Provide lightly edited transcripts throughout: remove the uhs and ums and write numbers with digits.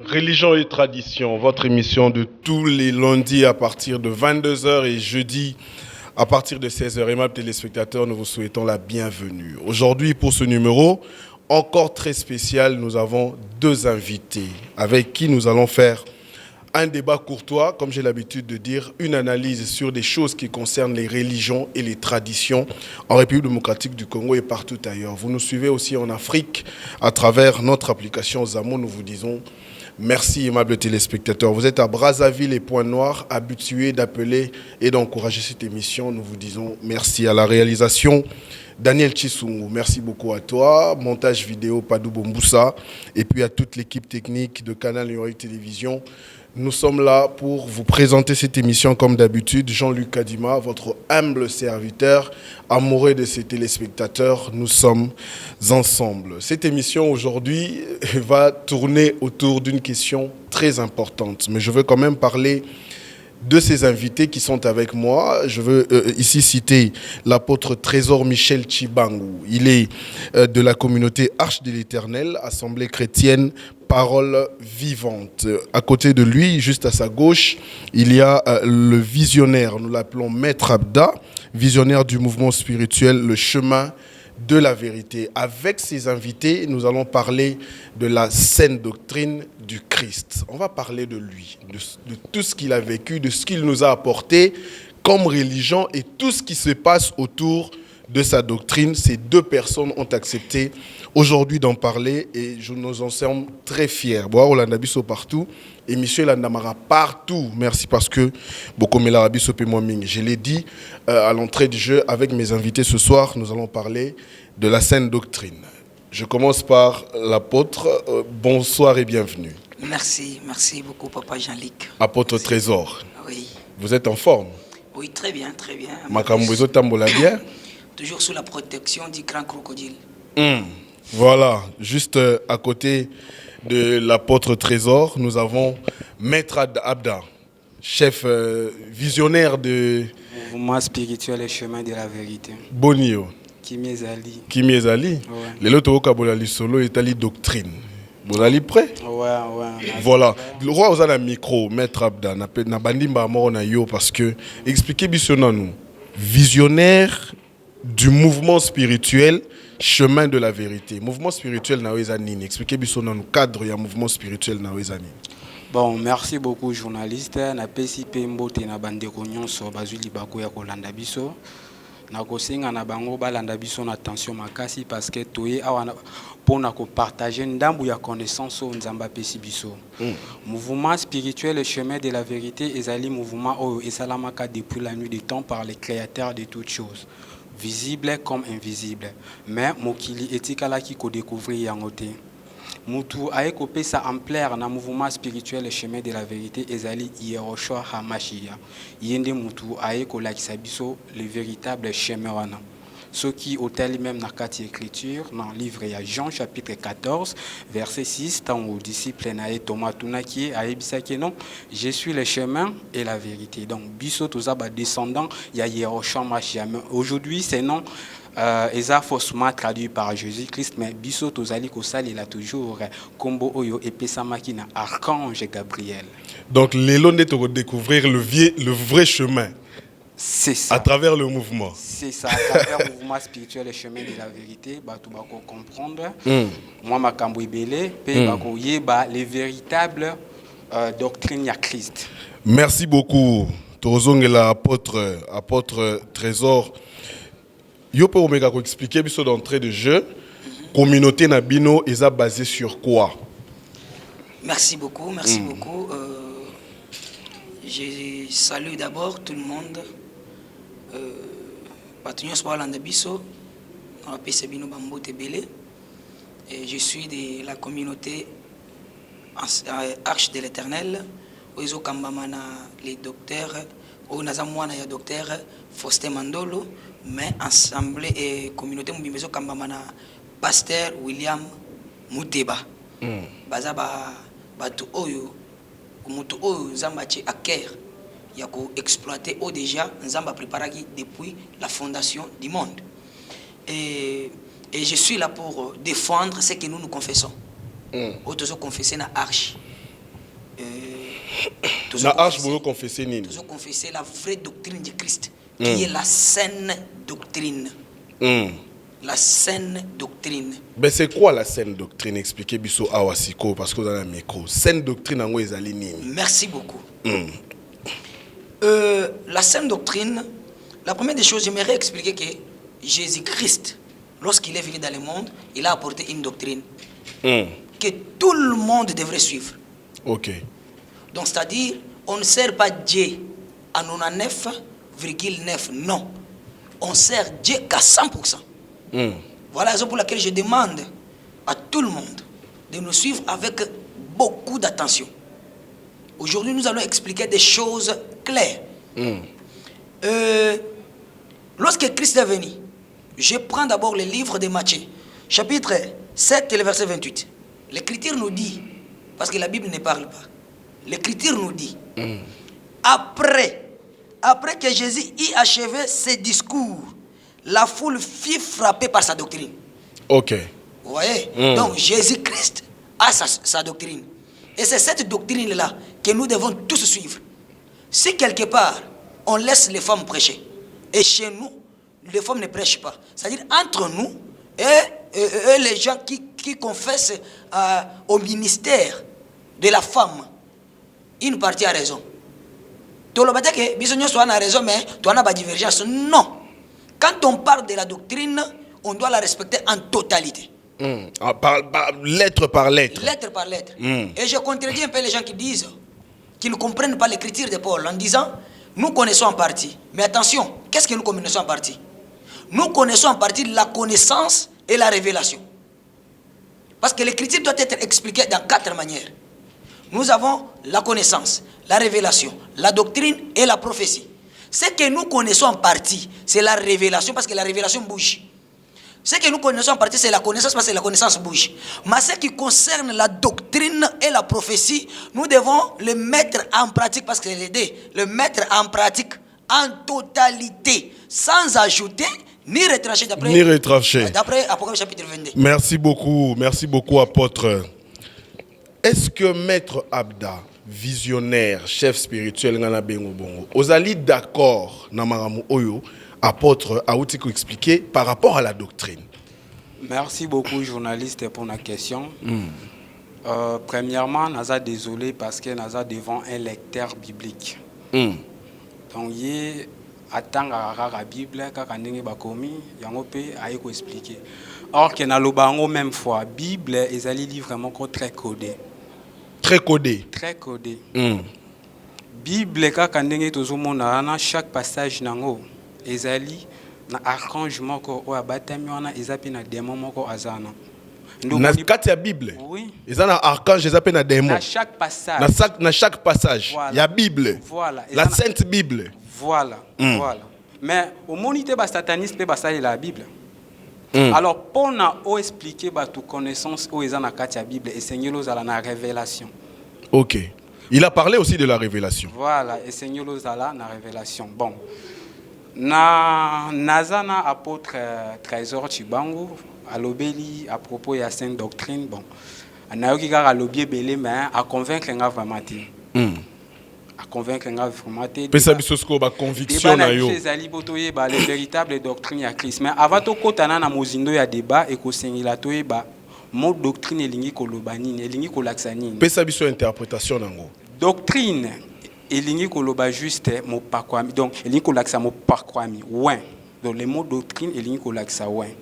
Religion et tradition, votre émission de tous les lundis à partir de 22 h et jeudi à partir de 16 h. Aimables téléspectateurs, nous vous souhaitons la bienvenue. Aujourd'hui, pour ce numéro encore très spécial, nous avons deux invités avec qui nous allons faire un débat courtois, comme j'ai l'habitude de dire, une analyse sur des choses qui concernent les religions et les traditions en République démocratique du Congo et partout ailleurs. Vous nous suivez aussi en Afrique à travers notre application Zamo. Nous vous disons merci, aimables téléspectateurs. Vous êtes à Brazzaville et Pointe-Noire, habitués d'appeler et d'encourager cette émission. Nous vous disons merci. À la réalisation, Daniel Chisungu, merci beaucoup à toi. Montage vidéo, Padou Bomboussa. Et puis à toute l'équipe technique de Canal Numérique Télévision. Nous sommes là pour vous présenter cette émission comme d'habitude. Jean-Luc Kadima, votre humble serviteur, amoureux de ses téléspectateurs, nous sommes ensemble. Cette émission aujourd'hui va tourner autour d'une question très importante. Mais je veux quand même parler de ces invités qui sont avec moi. Je veux ici citer l'apôtre Trésor Michel Tshibangou. Il est de la communauté Arche de l'Éternel, Assemblée chrétienne, Parole vivante. À côté de lui, juste à sa gauche, il y a le visionnaire, nous l'appelons Maître Abda, visionnaire du mouvement spirituel Le Chemin de la Vérité. Avec ces invités, nous allons parler de la saine doctrine du Christ. On va parler de lui, de tout ce qu'il a vécu, de ce qu'il nous a apporté comme religion et tout ce qui se passe autour de sa doctrine. Ces deux personnes ont accepté aujourd'hui d'en parler et nous en sommes très fiers. Boa Rolanda Biso partout et Monsieur Landamara partout. Merci parce que Bokomela Biso Pemwaming. Je l'ai dit à l'entrée du jeu avec mes invités ce soir, nous allons parler de la saine doctrine. Je commence par l'apôtre. Bonsoir et bienvenue. Merci beaucoup Papa Jean-Luc. Apôtre Trésor. Oui. Vous êtes en forme? Oui, très bien, très bien. Makambozo Tambola bien? Toujours sous la protection du grand crocodile. Voilà, juste à côté de l'apôtre Trésor, nous avons Maître Abda, chef visionnaire de mouvement spirituel et chemin de la vérité. Bonio. Kimi Ezali. Les loto Kabolali solo est ali doctrine. Vous allez prêt? Ouais. Voilà. Le roi aux a micro, Maître Abda, na bandimba na yo parce que expliquez bien nous. Visionnaire du mouvement spirituel Chemin de la Vérité. Mouvement spirituel na wezanini. Expliquez-moi dans le cadre du mouvement spirituel na wezanini. Bon, merci beaucoup journaliste. Na pesi pembo te na bande nyonso bazuli bako ya kolanda biso. Na kosenga na bango balanda biso na attention makasi parce que toye awana pona ko partager ndambu ya connaissance au nzamba pesi biso. Mouvement spirituel et chemin de la vérité ezali mouvement oyo esalamaka depuis la nuit des temps par les créateurs de toutes choses. Visible comme invisible. Mais mokili etikala ki ko découvrir yangote. Mutu aye ko pesa ampleur na mouvement spirituel et chemin de la vérité ezali Yehoshua Hamashia. Yende mutu aye ko lakisa biso le véritable chemin wana. Ce qui hôtel même na kati écriture dans le livre ya Jean chapitre 14 verset 6 tant aux disciples na Thomas tunaki aebisaki non je suis le chemin et la vérité. Donc biso toza ba descendant ya Yehoshua Hamashia. Aujourd'hui c'est non eza faussement traduit par Jésus-Christ, mais biso tozali kosali la toujours kombo oyo epesamaki na archange Gabriel. Donc l'élo n'est de découvrir le vrai chemin. C'est ça. À travers le mouvement. C'est ça, à travers le mouvement spirituel et chemin de la vérité, tu vas comprendre. Moi, ma camboibele, les véritables doctrines à Christ. Merci beaucoup, Torozong et apôtre Trésor. Yo peut omega ko expliquer biso d'entrée de jeu. Communauté Nabino est basée sur quoi? Merci beaucoup. Je salue d'abord tout le monde. Je suis de la communauté Arche de l'Éternel, oyo kambamana les docteurs, oyo naza mwana ya docteur Faustin Mandolo, mais ensemble et communauté mbimezo kambamana pasteur William Muteba. Baza batu oyo mutu oyo nzamba ci aker ya ko exploiter au déjà nzamba préparaki depuis la fondation du monde. Et je suis là pour défendre ce que nous confessons. Autres confesser na arche. Na arche vous confessez nini? Tous confesser la vraie doctrine de Christ, qui est la saine doctrine. La saine doctrine. Mais c'est quoi la saine doctrine? Expliquez biso awasiko parce que vous avez un micro. Saine doctrine en quoi ezali nini? Merci beaucoup. La saine doctrine, la première des choses, j'aimerais expliquer que Jésus-Christ, lorsqu'il est venu dans le monde, il a apporté une doctrine que tout le monde devrait suivre. Ok. Donc, c'est-à-dire, on ne sert pas Dieu à 99,9. Non. On sert Dieu qu'à 100%. Voilà la raison pour laquelle je demande à tout le monde de nous suivre avec beaucoup d'attention. Aujourd'hui, nous allons expliquer des choses claires. Lorsque Christ est venu, je prends d'abord le livre de Matthieu, chapitre 7 et le verset 28. L'Écriture nous dit, parce que la Bible ne parle pas, l'Écriture nous dit, après que Jésus ait achevé ses discours, la foule fut frappée par sa doctrine. Ok. Vous voyez? Donc Jésus-Christ a sa doctrine. Et c'est cette doctrine-là que nous devons tous suivre. Si quelque part, on laisse les femmes prêcher, et chez nous, les femmes ne prêchent pas, c'est-à-dire entre nous et les gens qui confessent au ministère de la femme, une partie a raison. Tout le monde dit que Bisogno soit a raison, mais tu as une divergence. Non. Quand on parle de la doctrine, on doit la respecter en totalité. Lettre par lettre. Lettre par lettre. Et je contredis un peu les gens qui disent, qui ne comprennent pas l'écriture de Paul en disant, nous connaissons en partie. Mais attention, qu'est-ce que nous connaissons en partie? Nous connaissons en partie la connaissance et la révélation. Parce que l'écriture doit être expliquée dans 4 manières. Nous avons la connaissance, la révélation, la doctrine et la prophétie. Ce que nous connaissons en partie, c'est la révélation parce que la révélation bouge. Ce que nous connaissons en partie, c'est la connaissance parce que la connaissance bouge. Mais ce qui concerne la doctrine et la prophétie, nous devons le mettre en pratique parce que c'est l'aider, le mettre en pratique en totalité, sans ajouter ni retrancher d'après Apocalypse chapitre 22. Merci beaucoup apôtre. Est-ce que Maître Abda, visionnaire, chef spirituel, ngana bengo bongo, ozali d'accord na maramu oyo apôtre Aoutiko expliquer par rapport à la doctrine? Merci beaucoup journaliste pour la question. Premièrement, naza désolé parce que naza devant un lecteur biblique. Donc il attend la Bible kaka ndenge bakomi yango pe ayeko expliquer. Or que na lobango même fois Bible ezali livre moko très codé. Très codé. Très codé. Bible kaka ndenge tozomona na chaque passage nango ezali na archange moko o abatami wana ezapi na démon moko azana. Na kati ya Bible. Oui. Ezana archange ezapi na démon. Na chaque passage. Na chaque passage. Voilà. Il y a Bible. Voilà. La Sainte Bible. Voilà. Voilà. Mais au monité ba sataniste pe basali la Bible. Alors pour na o expliquer ba toute connaissance o ezana kati ya Bible et Seigneur ozala na révélation. OK. Il a parlé aussi de la révélation. Voilà, et Seigneur ozala na révélation. Bon. Na nazana apôtre Trésor Chibangu alobeli à propos de la sainte doctrine. Bon. Anayoki kaka lobi belé mais à convaincre nga vraiment ti. À convaincre nga vraiment ti. Pesa bisosko ba conviction na yo. Ezali botoye ba les véritables doctrines ya Christ. Mais avant to kotana na mozindo ya débat et ko sengila toye ba mo doctrine elingi koloba nini, elingi kolakisa nini. Pesa biso interprétation nango. Doctrine elingi koloba juste mo pakwami. Donc elingi kolakisa mo pakwami. Ouais. Donc le mot doctrine elingi kolakisa ouais.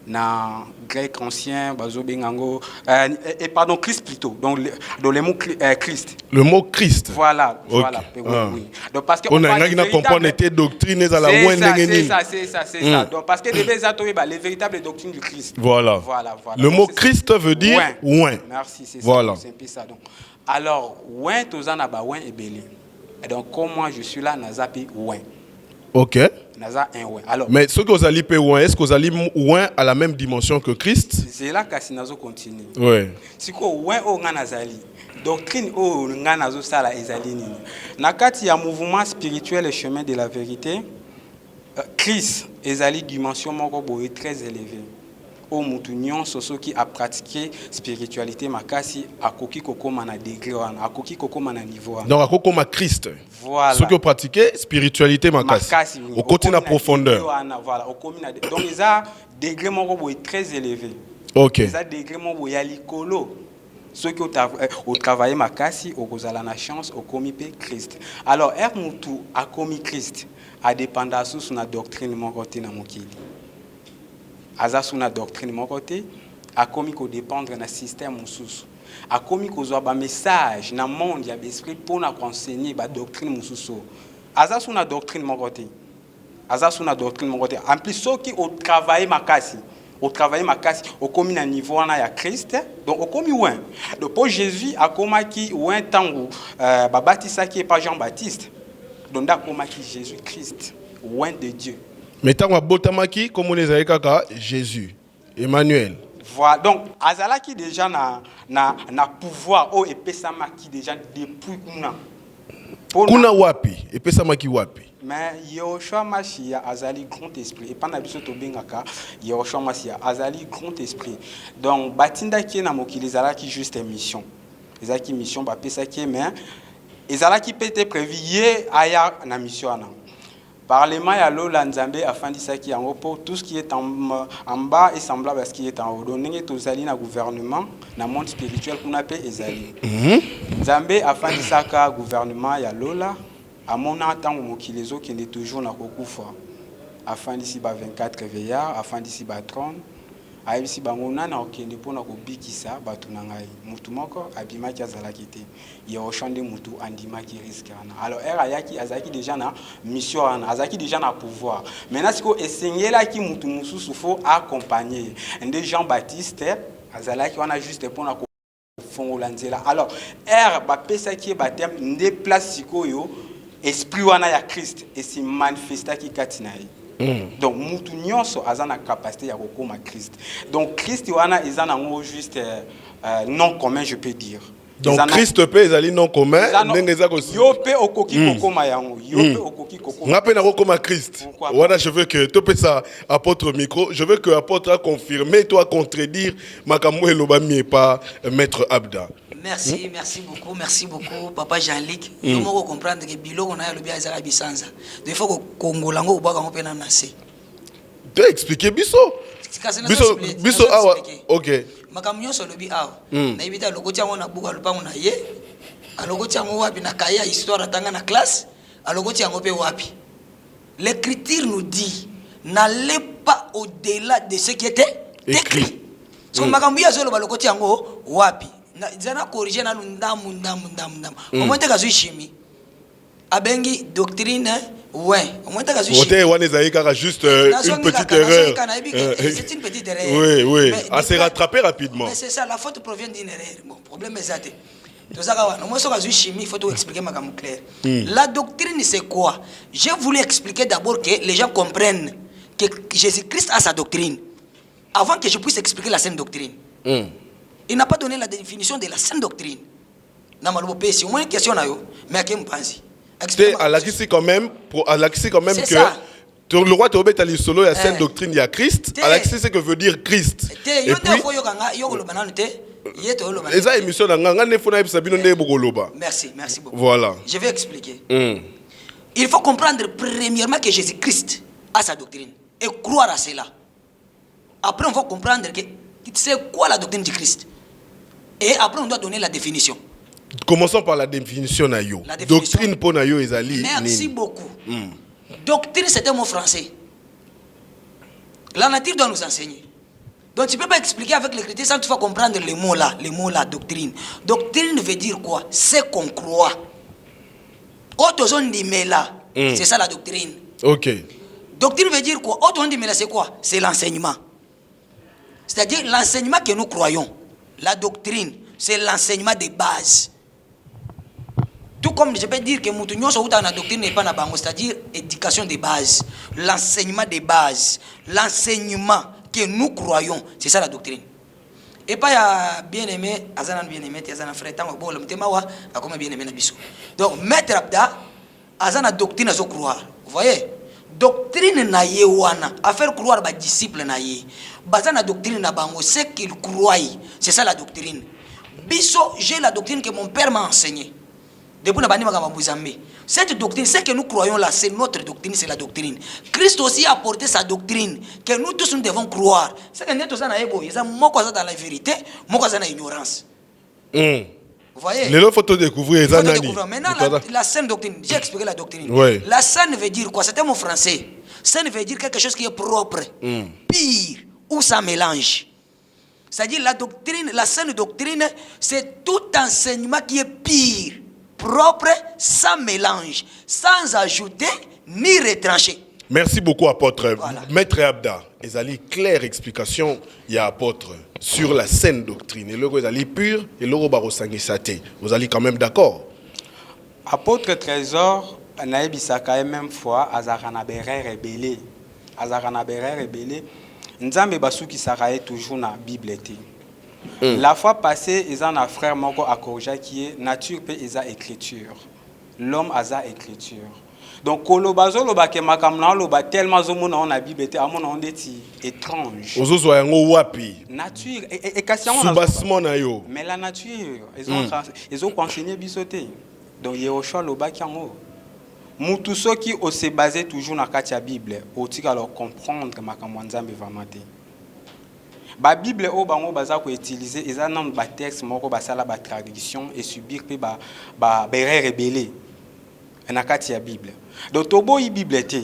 na grec ancien bazo bengango et pardon Christ plutôt donc le mot Christ. Le mot Christ. Voilà, okay. Voilà. Oui. Donc parce que on a une comprendre était doctrine à la c'est ça. Donc parce que les véritables doctrines du Christ. Voilà. Le mot Christ veut dire ouin. Merci, c'est voilà. Ça. C'est un peu ça donc. Alors, ouin tozana ba ouin et belé. Et donc comme moi je suis là nazapi ouin. OK. Naza un ouin. Alors mais ce que vous allez payer ouin, est-ce que vous allez ouin à la même dimension que Christ? C'est là que nazo continue. Ouais. Si ko ouin o nga nazali. Doctrine o nga nazo sala ezali nini. Na kati ya mouvement spirituel et chemin de la vérité, Christ ezali dimension moko boye très élevée. O mutu nyonso soki a pratiquer spiritualité makasi akoki kokoma na degré wana, akoki kokoma na niveau wana. Donc akokoma Christ. Voilà. Ce que pratiquer spiritualité makasi. Au côté na profondeur. Voilà, au komi na donc ça degré moko boye très élevé. OK. Ça degré moko boye ya likolo. Ceux qui ont travaillé makasi au kozala na chance au komi pe Christ. Alors mutu a komi Christ a dépendant sous na doctrine moko te na mokili. Aza sous na doctrine moko te a komi ko dépendre na système mususu. A komi ko zo ba message na monde ya esprit pour na enseigner ba doctrine mususu. Aza sous na doctrine moko te. Aza sous na doctrine moko te. En plus ceux qui ont travaillé makasi au travail makasi au commis à niveau na ya Christ donc au commis ouin donc pour Jésus a komaki ouin tango babatisa qui est pas Jean-Baptiste donc da komaki Jésus Christ ouin de Dieu mais tango botamaki comme on les a kaka Jésus Emmanuel voilà donc azalaki déjà na pouvoir o epesamaki déjà depuis kuna wapi epesamaki wapi. Mais Yehoshua Mashiach azali grand esprit et pendant biso to bengaka Yehoshua Mashiach azali grand esprit donc batinda ki na mokili ezalaki juste une mission ezalaki mission ba pesa ki mais ezalaki peut-être prévu ye aya na mission ana parlement ya lola nzambe afandisaki yango pour tout ce qui est en bas est semblable à ce qui est en haut donc ndenge tozali na gouvernement na monde spirituel kuna pe ezali nzambe afandisaka gouvernement ya lola à mon temps mokili ezokende toujours na kokufa afin d'ici ba 24 veillards afin d'ici ba 30 ayebisi bango nana okende mpona kobikisa bato na ngai mutu moko abimaki azalaki te Yehoshua nde mutu andimaki risque wana alors ayaki azalaki déjà na mission wana azalaki déjà na pouvoir maintenant siko esengelaki mutu mususu fo accompagner nde Jean-Baptiste azalaki wana juste mpona kofongola nzela alors bapesaki bateme nde place sikoyo esprit wana ya Christ et si manifestaki kati na ye. Donc mutu nyonso aza na capacité ya kokoma Christ. Donc Christ wana eza nango juste non commun je peux dire. Donc Christ pe ezali non commun ndenge eza ko yo pe okoki kokoma yango yo pe okoki kokoma. Ngape na kokoma Christ. Wana je veux que to pe ça apôtre micro, je veux que apôtre a confirmé toi contredire makambo eloba mi pas maître Abda. Merci beaucoup, Papa Jean-Luc. Il faut comprendre que Bilo on a le bien à Bisanza. Il faut que Congo lango bois on peut nasi. Tu expliquer biso. Biso ah OK. Makamyo so lobi ah. Na ibita lokoti yango na buka lupango na ye. Alokoti yango wapi na kaya histoire tanga na classe. Alokoti yango pe wapi. L'écriture nous dit n'allez pas au-delà de ce qui était écrit. So makamyo so lokoti yango wapi. Zana corriger na ndamu. Omonte kazu chimie. Abengi doctrine ouais. Omonte kazu chimie. Ote wana zaika juste une petite erreur. C'est une petite erreur. Oui. À se rattraper rapidement. Mais c'est ça, la faute provient d'une erreur. Bon, problème est ça. Tout ça wana. Moi so kazu chimie, il faut tout expliquer makam clair. La doctrine c'est quoi? J'ai voulu expliquer d'abord que les gens comprennent que Jésus-Christ a sa doctrine avant que je puisse expliquer la sainte doctrine. Il n'a pas donné la définition de la sainte doctrine. Si au moins une question, mais à qui me pense? C'est quand même que ça. Le roi Théobète a solo la sainte doctrine, il y a Christ. Alexis, c'est que veut dire Christ. Et puis, merci beaucoup. Voilà. Je vais expliquer. Il faut comprendre premièrement que Jésus-Christ a sa doctrine et croire à cela. Après, on va comprendre que c'est quoi la doctrine du Christ. Et après, on doit donner la définition. Commençons par la définition na yo. Doctrine pour na yo ezali. Merci beaucoup. Doctrine, c'est un mot français. La nature doit nous enseigner. Donc tu ne peux pas expliquer avec l'écriture sans toutefois comprendre les mots là, doctrine. Doctrine veut dire quoi? C'est qu'on croit. C'est ça la doctrine. Ok. Doctrine veut dire quoi? C'est quoi? C'est l'enseignement. C'est-à-dire l'enseignement que nous croyons. La doctrine, c'est l'enseignement de base. Tout comme je peux dire que la doctrine n'est pas na bango, c'est-à-dire éducation de base, l'enseignement de base, l'enseignement que nous croyons, c'est ça la doctrine. Et pas ya bien-aimé, azana bien-aimé, azana frère, tant que le tema wa, comme bien-aimé na biso. Donc maître Abda, azana doctrine à croire. Vous voyez? Doctrine na ye wana, à faire croire ba disciple na ye. Bazana doctrine na bango, c'est qu'il croit. C'est ça la doctrine. Biso, j'ai la doctrine que mon père m'a enseignée. Depuis cette doctrine, ce que nous croyons là, c'est notre doctrine, c'est la doctrine. Christ aussi a apporté sa doctrine, que nous tous nous devons croire. C'est que nous tous dans la vérité, moi dans l'ignorance. Vous voyez? Les autres, il faut découvrir. Maintenant, la saine doctrine, j'ai expliqué la doctrine. Oui. La saine veut dire quoi? C'est un mot français. Saine veut dire quelque chose qui est propre, pire, ou ça mélange. C'est-à-dire la doctrine, la saine doctrine, c'est tout enseignement qui est pire, propre, sans mélange, sans ajouter ni retrancher. Merci beaucoup, apôtre. Voilà. Maître Abda, ils allaient claire explication, il y a apôtre, sur la saine doctrine. Et le vous allez pur, et le baro sangisate. Vous allez quand même d'accord? Apôtre Trésor, naebisaka même fois, azarana bere rebelle. Azarana bere rebelle. Nzambe basuki saraye toujours na Bible. La fois passée, ils ont un frère moko akoja qui est nature pe eza écriture. L'homme a écriture. Donc kolobazo loba ke makamna loba tellement zomona on a Bible te amona on deti étrange. Ozozo yango wapi? Nature et question Soubassement na yo. Mais la nature, ils ont enseigné bisoté. Donc Yehoshua loba ki yango. Mutu soki o se basé toujours na katia Bible, o tika alors comprendre makamwa nzambe vraiment te. La Bible o bango baza ko utiliser eza nan ba texte moko basala ba traduction et subir pe ba erreur rebelle na kati ya Bible. Donc tobo yi Bible te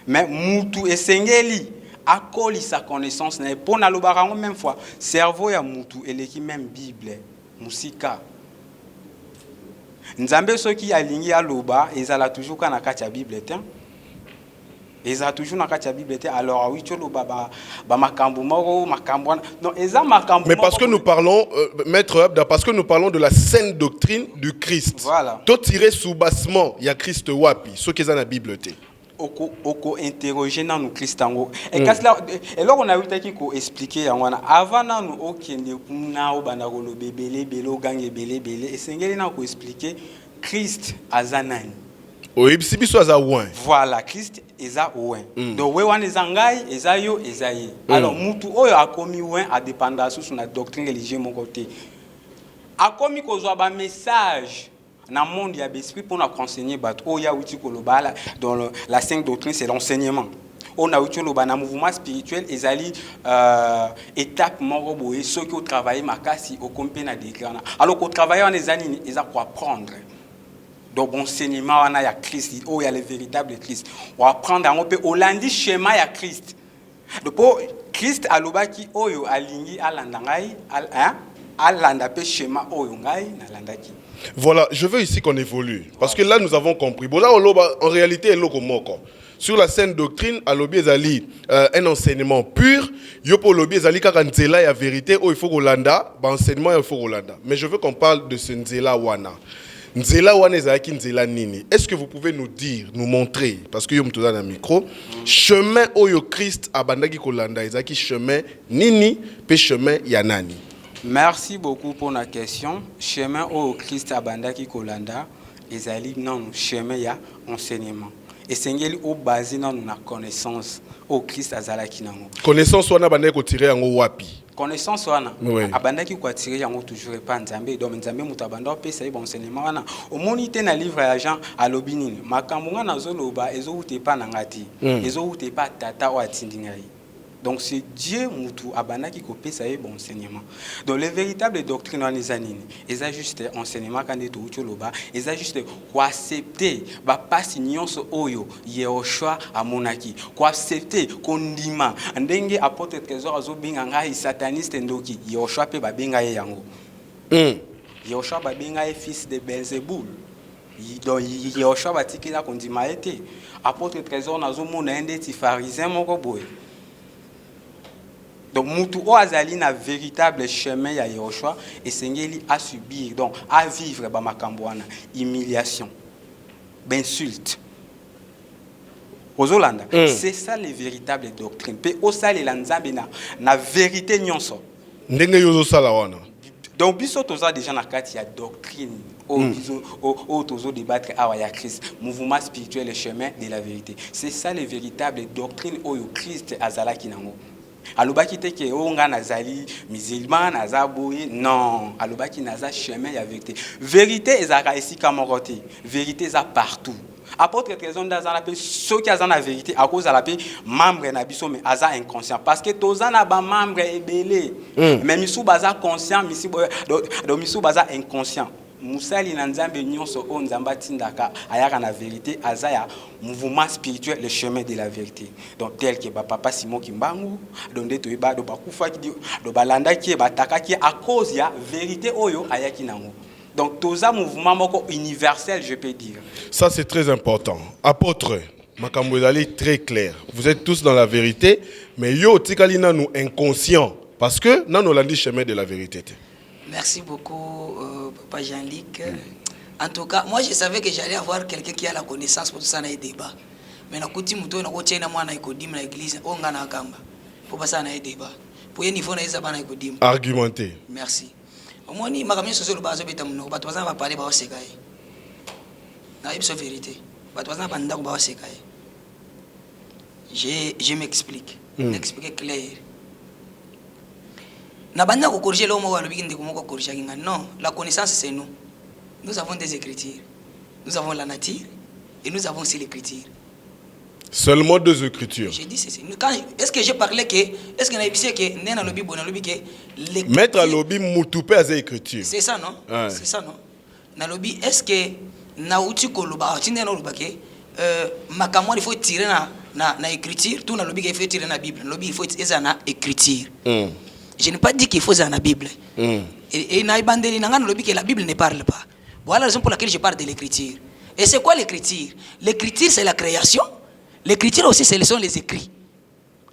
mais mutu esengeli akoli sa connaissance na pour na lobarango même fois cerveau ya mutu eleki même Bible musika nzambe soki alingi aloba ezala toujours kana kati ya Bible te. Ils ont toujours dans la Bible. Alors, oui, tu ba makambu moro, makambu. Non, ils ont makambu. Mais parce que nous parlons, Maître Abda, parce que nous parlons de la saine doctrine du Christ. Voilà. Tout tiré sous bassement, il y a Christ wapi, ce qui est dans la Bible. Oko interroger dans nous Christango. Et là, on a eu qui ko expliquer avant nous okende kuna obana ko bebele belo gange bele bele et sengeli na ko expliquer Christ azanani. Oui, si biso aza ouin. Voilà, Christ eza ouin. Donc we wana ezangai ezayo ezaye. Alors mutu oyo akomi ouin a dépendre sur la doctrine religieuse mon côté. Akomi kozwa ba message na monde ya l'esprit pour nous enseigner bat oya uti kolobala dans la sainte doctrine c'est l'enseignement. On a uti loba na mouvement spirituel ezali étape moko boye ceux qui ont travaillé makasi au compé na déclarana. Alors qu'on travaille en ezali eza quoi apprendre. Donc, enseignement, on a ya Christ, oh, il y a le véritable Christ. On va apprendre un peu, on lundi schéma ya Christ. Donc, pour Christ, aloba ki oyo alingi alandangai, alandape schéma oyo ngai nalandaki. Voilà, je veux ici qu'on évolue. Parce que là, nous avons compris. Bon, là, en réalité, sur la saine doctrine, à l'obi ezali un enseignement pur. Yopo l'obi ezali kaka nzela ya vérité, oh, il faut Rolanda, enseignement, il faut Rolanda. Mais je veux qu'on parle de ce nzela wana. Nzela wana ezalaki nzela nini? Est-ce que vous pouvez nous dire, nous montrer, parce que yo mtoza na micro, chemin oyo Christ abandaki kolanda ezalaki chemin nini pe chemin ya nani? Merci beaucoup pour la question. Chemin oyo Christ abandaki kolanda ezali non chemin ya enseignement. Et sengeli o basé dans na connaissance au Christ azalaki nango. Connaissance wana bandaki ko tirer yango wapi? Connaissance wana abandaki ko tirer yango toujours pas nzambe donc nzambe mutu abanda pesa ye bon enseignement wana omonité na livre ya Jean alobi nini makambo ngana zoloba ezouté pa na ngati ezouté pa tata o atindi ngai Donc c'est Dieu mutu abana qui copie ça est bon enseignement. Donc les véritables doctrines en les années, ils ont juste enseignement quand ils tout loba, ils ont juste quoi accepter, bah pas signon so oyo, Yehoshua à monaki, quoi accepter kondima, ndenge apôtre trésor azo binganga sataniste ndoki, Yehoshua pe ba binga yango. Yehoshua ba binga fils de Belzéboul. Donc Yehoshua ba tikila kondima été. Apôtre trésor nazo mona ndeti pharisien moko boy. Donc, Moutou Oazali na véritable chemin ya Yehoshua et Sengeli à subir, donc à vivre ba makambouana, humiliation, insulte. Aux Hollandais, c'est ça les véritables doctrines. Pe osali lanzambe na vérité nyonso. Ndenge yozo sala wana. Donc biso toza déjà na kati ya doctrine au tozo débattre awa ya Christ, mouvement spirituel le chemin de la vérité. C'est ça les véritables doctrines oyo Christ azalaki nango. Alobaki te ke onga nazali musulman nazaboye non alobaki naza chemin ya vérité. Vérité ezaka esika moko te. Vérité eza partout. Apôtre trésor ndazana pe ceux qui azana vérité à cause ala pe membre na biso mais aza inconscient parce que tozana ba membre ebele mais misu baza conscient misi do misu baza inconscient. Musali na nzambe nyonso o nzamba tindaka ayaka na vérité azaya mouvement spirituel le chemin de la vérité. Donc tel que papa Simon Kimbangu donc de toyeba do bakufa ki do balanda ki bataka ki à cause ya vérité oyo ayaki nango. Donc toza mouvement moko universel je peux dire. Ça c'est très important. Apôtre makambo ezali très clair. Vous êtes tous dans la vérité mais yo tikali na nous inconscient parce que nano landi chemin de la vérité. Merci beaucoup, Papa Jean-Luc. En tout cas, moi, je savais que j'allais avoir quelqu'un qui a la connaissance pour tout ça dans les débats. Mais na kuti muto na kocha na mwana ikodim na église onga na kamba. Pour passer na débat. Pour y niveau na isa bana ikodim. Argumenter. Merci. Omoni makamyo soso lo bazo beta muno bato bazana ba parler ba osekaye. Na ibso vérité. Bato bazana ba ndako ba osekaye. Je m'explique. M'expliquer clair. Non, la connaissance c'est nous. Nous avons des écritures. Nous avons la nature et nous avons aussi l'écriture. Seulement deux écritures. J'ai dit c'est. Est-ce que j'ai parlé que est-ce que naibisé que nena lobi bona lobi que l'écriture. Mettre à lobi mutupe à écriture. C'est ça non? Ouais. C'est ça non? Na lobi est-ce que na uti ko loba tinde na loba que makamwa il faut tirer na écriture, tout na lobi que il faut tirer na Bible. Lobi il faut eza na écriture. Je n'ai pas dit qu'il faut dans la Bible. Et la Bible ne parle pas. Voilà la raison pour laquelle je parle de l'écriture. Et c'est quoi l'écriture? L'écriture, c'est la création. L'écriture aussi, ce sont les écrits.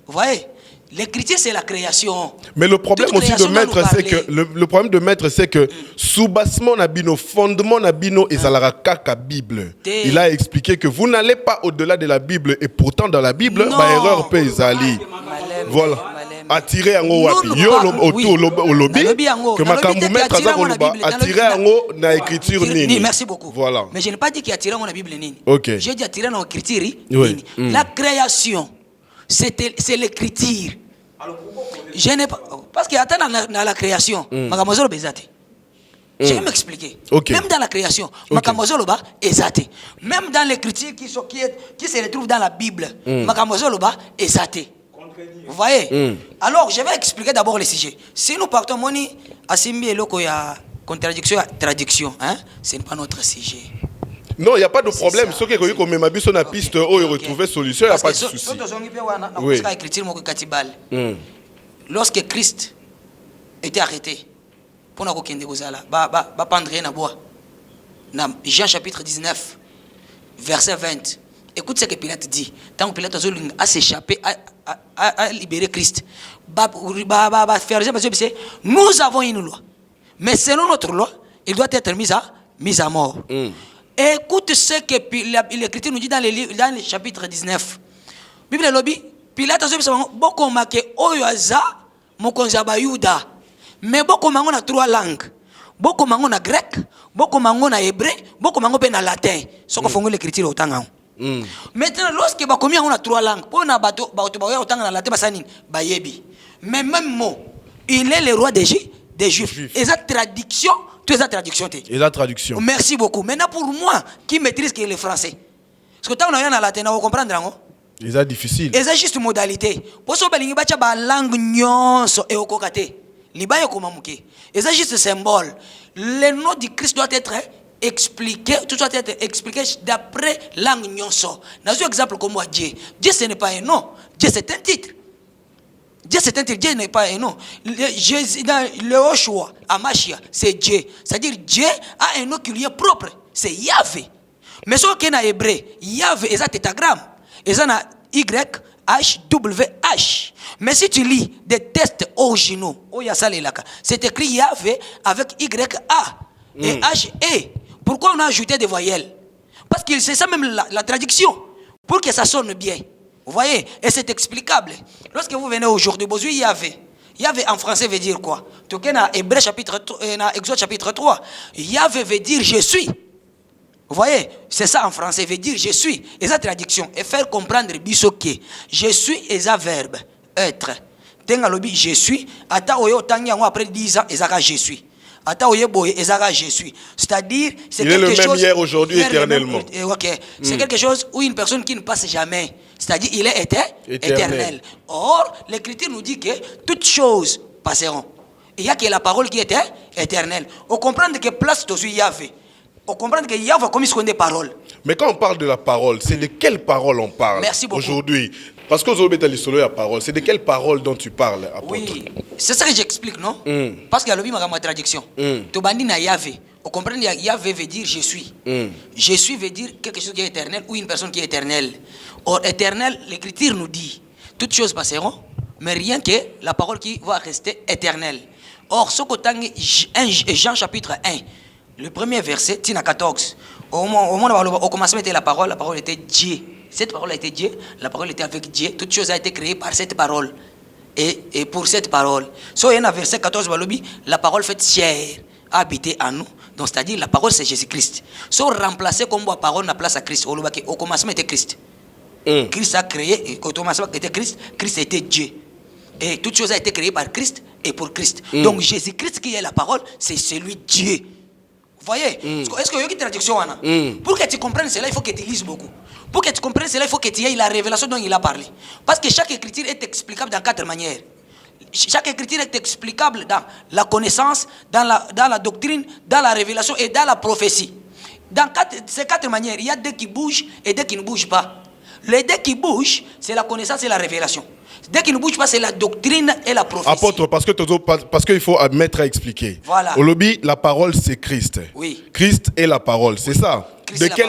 Vous voyez? L'écriture, c'est la création. Mais le problème aussi de maître, c'est que le problème de maître, c'est que sous-bassement nabino, fondement nabino et la kaka Bible. Il a expliqué que vous n'allez pas au-delà de la Bible et pourtant dans la Bible, bah erreur paysanne. Voilà. Attirer en haut wapi yo autour lobby que makambu maître aza koloba attirer en haut na écriture nini. Merci beaucoup. Voilà. Mais je n'ai pas dit qu'il attirer en la Bible nini. OK. J'ai dit attirer en écriture nini. La création c'est l'écriture. Je n'ai pas parce que attends dans la création makamozolo bezate. Je vais m'expliquer. Okay. Même dans la création, makamozolo ba ezate. Même dans l'écriture qui se retrouve dans la Bible, makamozolo ba ezate. Vous voyez? Alors, je vais expliquer d'abord le sujet. Si nous partons, moni, asimbi eloko ya contradiction, traduction, hein? Ce n'est pas notre sujet. Non, il n'y a pas de problème. Ce qui est comme ma bise sur la piste, où il retrouver solution, il n'y a pas de souci. Oui. Lorsque Christ était arrêté, pour nous kende kozala, ba pendre na bois. Jean chapitre 19, verset 20. Écoute ce que Pilate dit. Tant que Pilate a s'échappé, a libéré Christ. Nous avons une loi. Mais selon notre loi, il doit être mis à mort. Écoute ce que l'Écriture nous dit dans le chapitre 19. Bible lobby, Pilate a dit beaucoup marqué Oyoaza, Mokonza Bayuda. Mais beaucoup mango na trois langues. Beaucoup mango na grec, beaucoup mango na hébreu, beaucoup mango na latin. Ce qu'on fait l'Écriture au temps. Maintenant, lorsque bakomi on a trois langues, pour na bato ba autant na latin basani bayebi. Mais même mot, il est le roi des Juifs. Et sa traduction, tu as traduction. Et la traduction. Merci beaucoup. Maintenant pour moi qui maîtrise le français. Parce que tant on a en latin, on comprendre C'est difficile. Et c'est juste modalité. Pour ça, balingi bacha ba langue nyonso et okokate. Libaye komamuke. Et c'est juste symbole. Le nom du Christ doit être expliqué, tout doit être expliqué d'après langue nyonso. Dans un exemple comme moi, Dieu. Dieu ce n'est pas un nom. Dieu c'est un titre. Dieu c'est un titre. Dieu n'est pas un nom. Jésus dans le Oshua, Amashia, c'est Dieu. C'est-à-dire Dieu a un nom qui lui est propre. C'est Yahvé. Mais ce qui est en hébreu, Yahvé est un tétragramme. Et ça a YHWH. Mais si tu lis des textes originaux, c'est écrit Yahvé avec YA et HE. Pourquoi on a ajouté des voyelles? Parce que c'est ça même la traduction. Pour que ça sonne bien. Vous voyez? Et c'est explicable. Lorsque vous venez aujourd'hui, vous avez Yahvé. Yahvé en français veut dire quoi? Tu sais, dans Hébreu chapitre, Exode chapitre 3, Yahvé veut dire je suis. Vous voyez, c'est ça en français, veut dire je suis. Et sa traduction, et faire comprendre bisoké. Je suis et ça verbe, être. Tenga lobi je suis, ata oyo tangi après 10 ans, et ça je suis. Ata oyo boye, et ça je suis. C'est-à-dire, c'est quelque chose. Il est le même hier, aujourd'hui, éternellement. Ok, c'est quelque chose où une personne qui ne passe jamais. C'est-à-dire, il est éternel. Or, l'Écriture nous dit que toutes choses passeront. Il y a que la parole qui est éternelle. On comprend que place de Yahvé. On comprend que Yahvé a commis des paroles. Mais quand on parle de la parole, c'est de quelle parole on parle aujourd'hui? Parce que vous avez dit la parole, c'est de quelle parole dont tu parles, apôtre? Oui, c'est ça que j'explique, non? Parce qu'il y a ma traduction. Tu bandis na Yahvé. On comprend que Yahvé veut dire je suis. Je suis veut dire quelque chose qui est éternel ou une personne qui est éternelle. Or, éternel, l'Écriture nous dit, toutes choses passeront, mais rien que la parole qui va rester éternelle. Or, ce que Jean chapitre 1, le premier verset, Tina 14. Au commencement était la parole était Dieu. Cette parole était Dieu, la parole était avec Dieu. Toute chose a été créée par cette parole. Et pour cette parole. So, il y a un verset 14, la parole fait chair, a habité en nous. Donc, c'est-à-dire, la parole c'est Jésus-Christ. So, remplacer comme la parole n'a place à Christ. Au commencement était Christ. Christ a créé, au commencement était Christ, Christ était Dieu. Et toute chose a été créée par Christ et pour Christ. Donc, Jésus-Christ qui est la parole, c'est celui Dieu. Vous voyez? Est-ce qu'il y a une traduction? Pour que tu comprennes cela, il faut que tu lises beaucoup. Pour que tu comprennes cela, il faut que tu aies la révélation dont il a parlé. Parce que chaque écriture est explicable dans 4 manières. Chaque écriture est explicable dans la connaissance, dans la doctrine, dans la révélation et dans la prophétie. Dans ces 4 manières, il y a deux qui bougent et deux qui ne bougent pas. Les deux qui bougent, c'est la connaissance et la révélation. Dès qu'il ne bouge pas, c'est la doctrine et la prophétie. Apôtre, parce qu'il faut admettre à expliquer. Voilà. Au lobby, la parole, c'est Christ. Oui. Christ est la parole, c'est ça.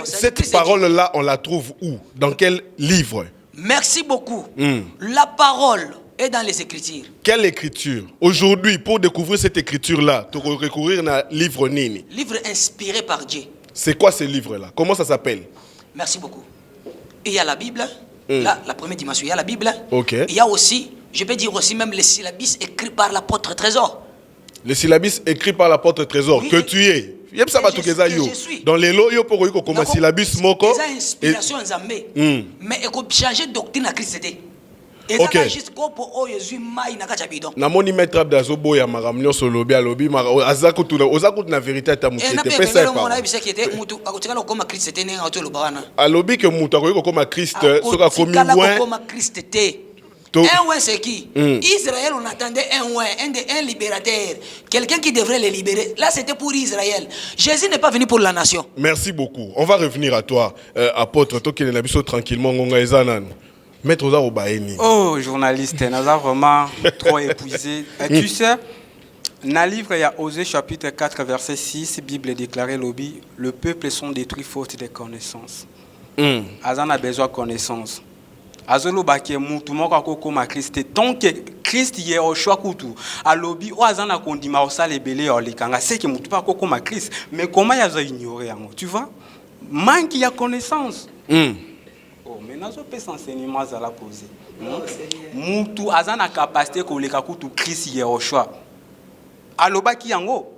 Cette parole-là, on la trouve où? Dans quel livre? Merci beaucoup. La parole est dans les Écritures. Quelle écriture? Aujourd'hui, pour découvrir cette écriture-là, tu vas recourir à un livre Nini. Livre inspiré par Dieu. C'est quoi ce livre-là? Comment ça s'appelle? Merci beaucoup. Et il y a la Bible. Là, la première dimension, il y a la Bible. Okay. Il y a aussi, je peux dire aussi même les syllabis écrits par l'apôtre Trésor. Les syllabis écrits par l'apôtre Trésor, oui, que tu es. Je suis. Dans les lots, il faut comme un syllabus moko. C'est inspiration en Zambé. Mais il faut changer de doctrine à Christ. Et ok. Na moni maître Abdazo boya maramnyo solobi alobi azakutuna ozakutuna vérité ta mutu te pesa pa. Alobi que mutu akoyiko koma Christ soka komi loin. Un ouais c'est qui? Israël, on attendait un libérateur, quelqu'un qui devrait les libérer. Là, c'était pour Israël. Jésus n'est pas venu pour la nation. Merci beaucoup. On va revenir à toi, apôtre. Toi qui es là, tranquillement, ngonga ezanan. Maître Oza Obaeni. Oh, journaliste, nous avons vraiment trop épuisé. Et tu sais, dans le livre, il y a Osée chapitre 4, verset 6, Bible déclarée, le peuple sont détruits faute de connaissances. Azan a besoin de connaissances. Azolo baké mutu moko akokoma Christ tant que Christ y est au choix kutu alobi o azana kondima osala ebele o likanga c'est que mutu pa akokoma Christ mais comment yazo ignorer yango tu vois manque ya connaissance oh mais nazo pesa enseignement za la poser mutu azana capacité ko leka kutu Christ y est au choix alobaki yango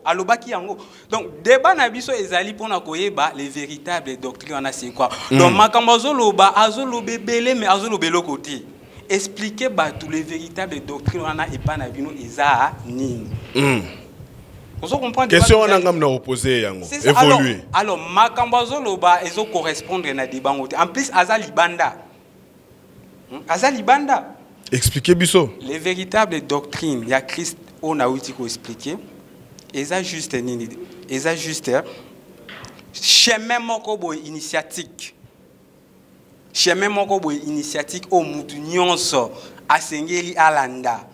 donc débat na biso ezali pona koyeba les véritables doctrines on a c'est quoi donc makambo azoloba azolobebele mais azolobelo côté expliquer ba tous les véritables doctrines on a et pas na bino eza nini on se comprend question on a ngam na opposer yango évoluer alors makambo azoloba ezo correspondre na débat en plus azali banda Aza libanda. Expliquez biso. Les véritables doctrines, il y a Christ, on a aussi expliqué. Et ça juste nini, et ça juste chemin moko boy initiatique. Chemin moko boy initiatique au mutu nyonso asengeli alanda.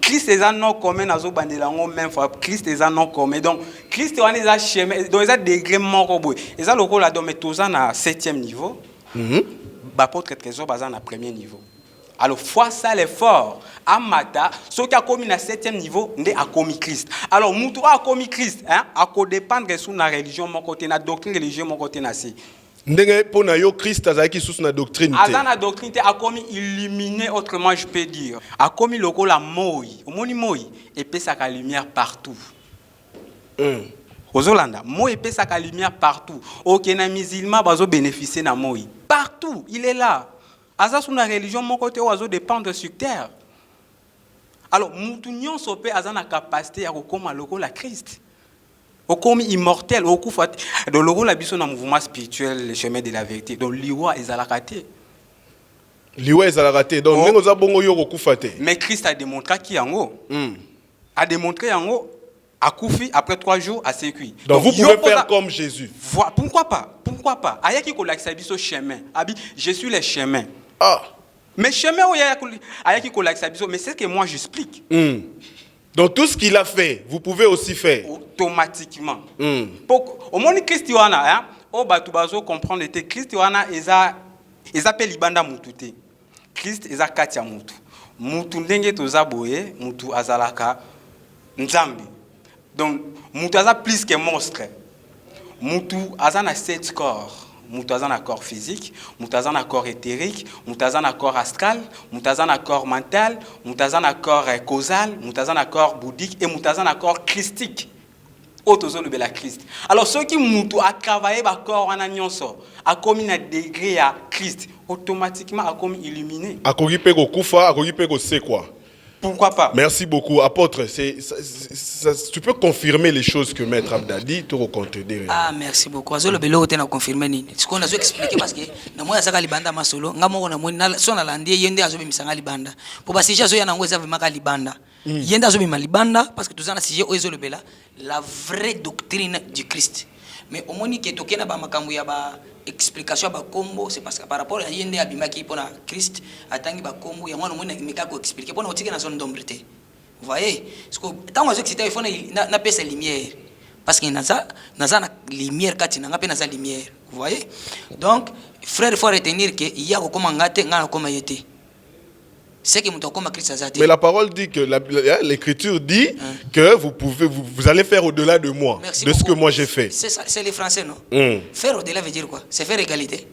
Christ est un nom commun dans le même fois. Christ est un nom commun. Donc, Christ est un chemin. Donc, il y a des degrés moko boy. Et ça, le rôle là, mais tous à 7e niveau. L'apôtre trésor basé à premier niveau. Alors, fois ça l'effort. Amata, ceux qui a commis à 7e niveau, n'est a commis Christ. Alors, Moutou a commis Christ, hein, à dépendre de la religion, mon côté, la doctrine religieuse, mon côté, nasi. Ndenge pona yo Christ azaki sous na doctrine. Azana doctrine a commis illuminé, autrement je peux dire. A commis le rôle à moi, au moni moi, et puis sa lumière partout. Aux Hollanda, moi et puis sa lumière partout. Aucun musulman bazo bénéficier na moi. Partout, il est là. Aza sous la religion, mon côté, oiseau dépendre sur terre. Alors, Moutounion sope azana capacité à recommander le rôle à Christ. Au comme immortel, au coup fait, dans le rôle la dans le mouvement spirituel, le chemin de la vérité. Donc liwa est à la raté. Liwa est à la raté. Donc nous avons bongo yo kufate. Mais Christ a démontré qui en haut. A démontré en haut à Koufi après 3 jours à sécuit. Donc vous pouvez faire comme Jésus. Pourquoi pas? Pourquoi pas? Ayaki ko laksabi so chemin. Abi, je suis le chemin. Ah. Mais chemin où ayaki ko laksabi so, mais c'est ce que moi j'explique. Donc tout ce qu'il a fait, vous pouvez aussi faire. Automatiquement. Au moins Christ wana, hein, au batubazo comprendre que Christ wana ezapé libanda mutute. Christ eza katia mutu. Mutu ndenge toza boye, mutu azalaka nzambi. Donc mutu aza plus que monstre. Mutu azana 7 corps. Mutu azana corps physique, mutu azana corps éthérique, mutu azana corps astral, mutu azana corps mental, mutu azana corps causal, mutu azana corps bouddhique et mutu azana corps christique. Autozo le bela Christ. Alors ceux qui mutu a travaillé ba corps wana nyonso, a commis un degré à Christ, automatiquement a commis illuminé. Akogi pe ko kufa, akogi pe ko se quoi. Pourquoi pas? Merci beaucoup. Apôtre, tu peux confirmer les choses que Maître Abda dit, tu recontredire. Ah, merci beaucoup. Je vais confirmer. Ce qu'on a expliqué parce que na moi azaka libanda masolo, ngamo na moi na sona landie yende azobe misanga libanda. Pour ba sija zo yana ngweza vimaka libanda. Yende azobe malibanda parce que tuzana sije oezo lebela la vraie doctrine du Christ. Mais au moni ke tokena ba makambo ya ba explication ba kombo, c'est parce que par rapport à yende abimaki pona Christ atangi ba kombo ya mwana mwana meka ko expliquer pona otike na zone d'ombrité. Vous voyez? Parce que tant que c'était il faut na pesa lumière parce que naza na lumière kati na ngape naza lumière. Vous voyez? Donc frère il faut retenir que il y a comme ngate ngana comme yete. C'est que mais la parole dit que l'écriture dit que vous allez faire au-delà de moi. Merci de beaucoup. Ce que moi j'ai fait. C'est ça, c'est les Français, non? Faire au-delà veut dire quoi? C'est faire égalité.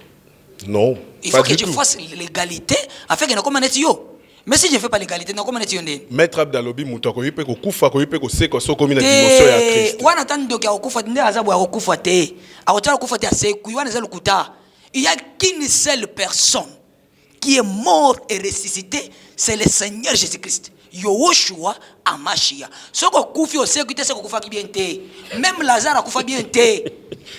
Non. Il faut que tu fasses l'égalité afin que nous communiquions. Mais si je ne fais pas l'égalité, nous communiquions. Maître Abdalobi Moutako, il peut que kufa, il peut que c'est que so comme une dimension à Christ. On attend donc à kufa, ne azabu à kufa te. À hauteur kufa te à se kuiwa ne zalukuta. Il y a qu'une seule personne qui est mort et ressuscité, c'est le Seigneur Jésus-Christ. Yoshua Amashia. Ce qu'on koufi au sécurité, c'est qu'on koufa bien té. Même Lazare a koufa bien té.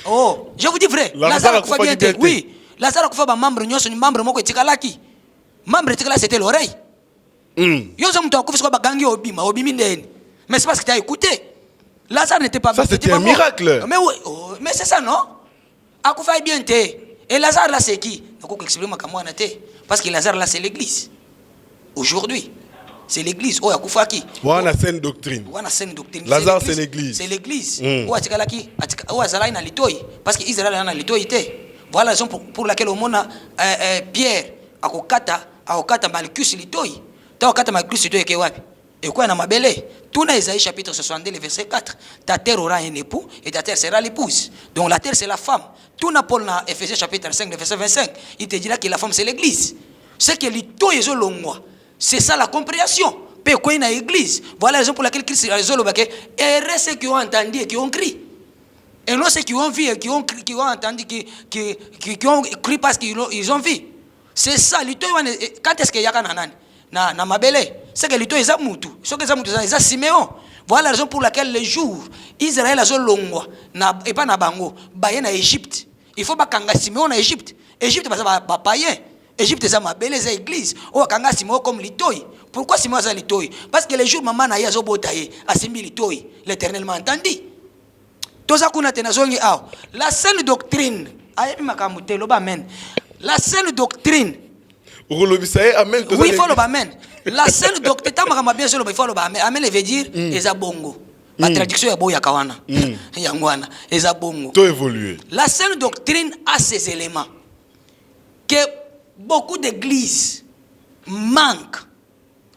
Oh, je vous dis vrai. Lazare a koufa bien té. Oui. Lazare a koufa ba membre nyonso ni membre moko etikalaki. Membre etikala c'était l'oreille. Yo ça mto koufi ko ba gangi obima, obimi ndeni. Mais c'est parce que tu as écouté. Lazare n'était pas. Ça c'était un miracle. Mais oui, oh, mais c'est ça non? A koufa bien té. Et Lazare là c'est qui? Donc on explique comment on a té. Parce que Lazare là c'est l'église. Aujourd'hui, c'est l'église. Oh, yakufa qui? Wana c'est une doctrine. Wana c'est une doctrine. Lazare c'est l'église. C'est l'église. Oh, atikala qui? Oh, azala na litoi. Parce que Israël a na litoi té. Voilà la raison pour laquelle au monde Pierre akokata Malchus litoi. Ta okata Malchus litoi ke wapi? Et quoi na mabele? Tout na Isaïe chapitre 62 verset 4. Ta terre aura un époux et ta terre sera l'épouse. Donc la terre c'est la femme. Tout na Paul na Ephésiens chapitre 5 verset 25. Il te dira que la femme c'est l'église. C'est que litoi est longwa. C'est ça la compréhension. Peu quoi une église. Voilà la raison pour laquelle Christ a résolu que heureux ceux qui ont entendu et qui ont crié. Et non ceux qui ont vu et qui ont entendu, qui ont crié parce qu'ils ont vu. C'est ça. Quand est-ce qu'il y a na mabele? C'est que l'ito est mutu. Ce que mutu c'est Siméon. Voilà la raison pour laquelle les jours Israël a longwa et pas na bango, baye na Égypte. Il faut pas kanga Siméon na Égypte. Égypte parce que païen. Égypte eza mabele eza église oyo akanga Simon comme litoi. Pourquoi Simon aza litoi? Parce que les jours maman na ye azobota ye asimbi litoi. L'Éternel m'a entendu. Toza kuna te nazongi awa. La saine doctrine ayebi makambo te loba amen. La saine doctrine. Amen. Oui, il faut le amen. La saine doctrine tant makambo bien sûr il faut le amen. Amen veut dire eza bongo. La traduction est boya kawana. Yangwana eza bongo. Tout évolué. La saine doctrine a ces éléments que beaucoup d'églises manquent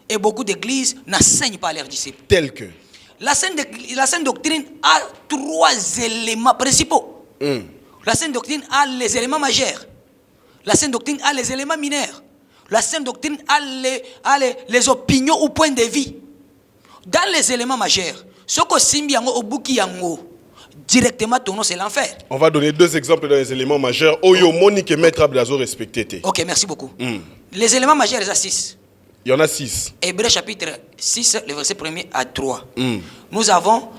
et beaucoup d'églises n'enseignent pas à leurs disciples. Tel que la saine doctrine a 3 éléments principaux. La saine doctrine a les éléments majeurs. La saine doctrine a les éléments mineurs. La saine doctrine a les opinions ou points de vue. Dans les éléments majeurs, ce que simbi yango obuki yango directement ton nom c'est l'enfer. On va donner 2 exemples dans les éléments majeurs. Oyo Monique et Maître Abdazo respecté. OK, merci beaucoup. Les éléments majeurs, il y en a 6. Il y en a 6. Hébreux chapitre 6, le verset 1er à 3. Nous avons,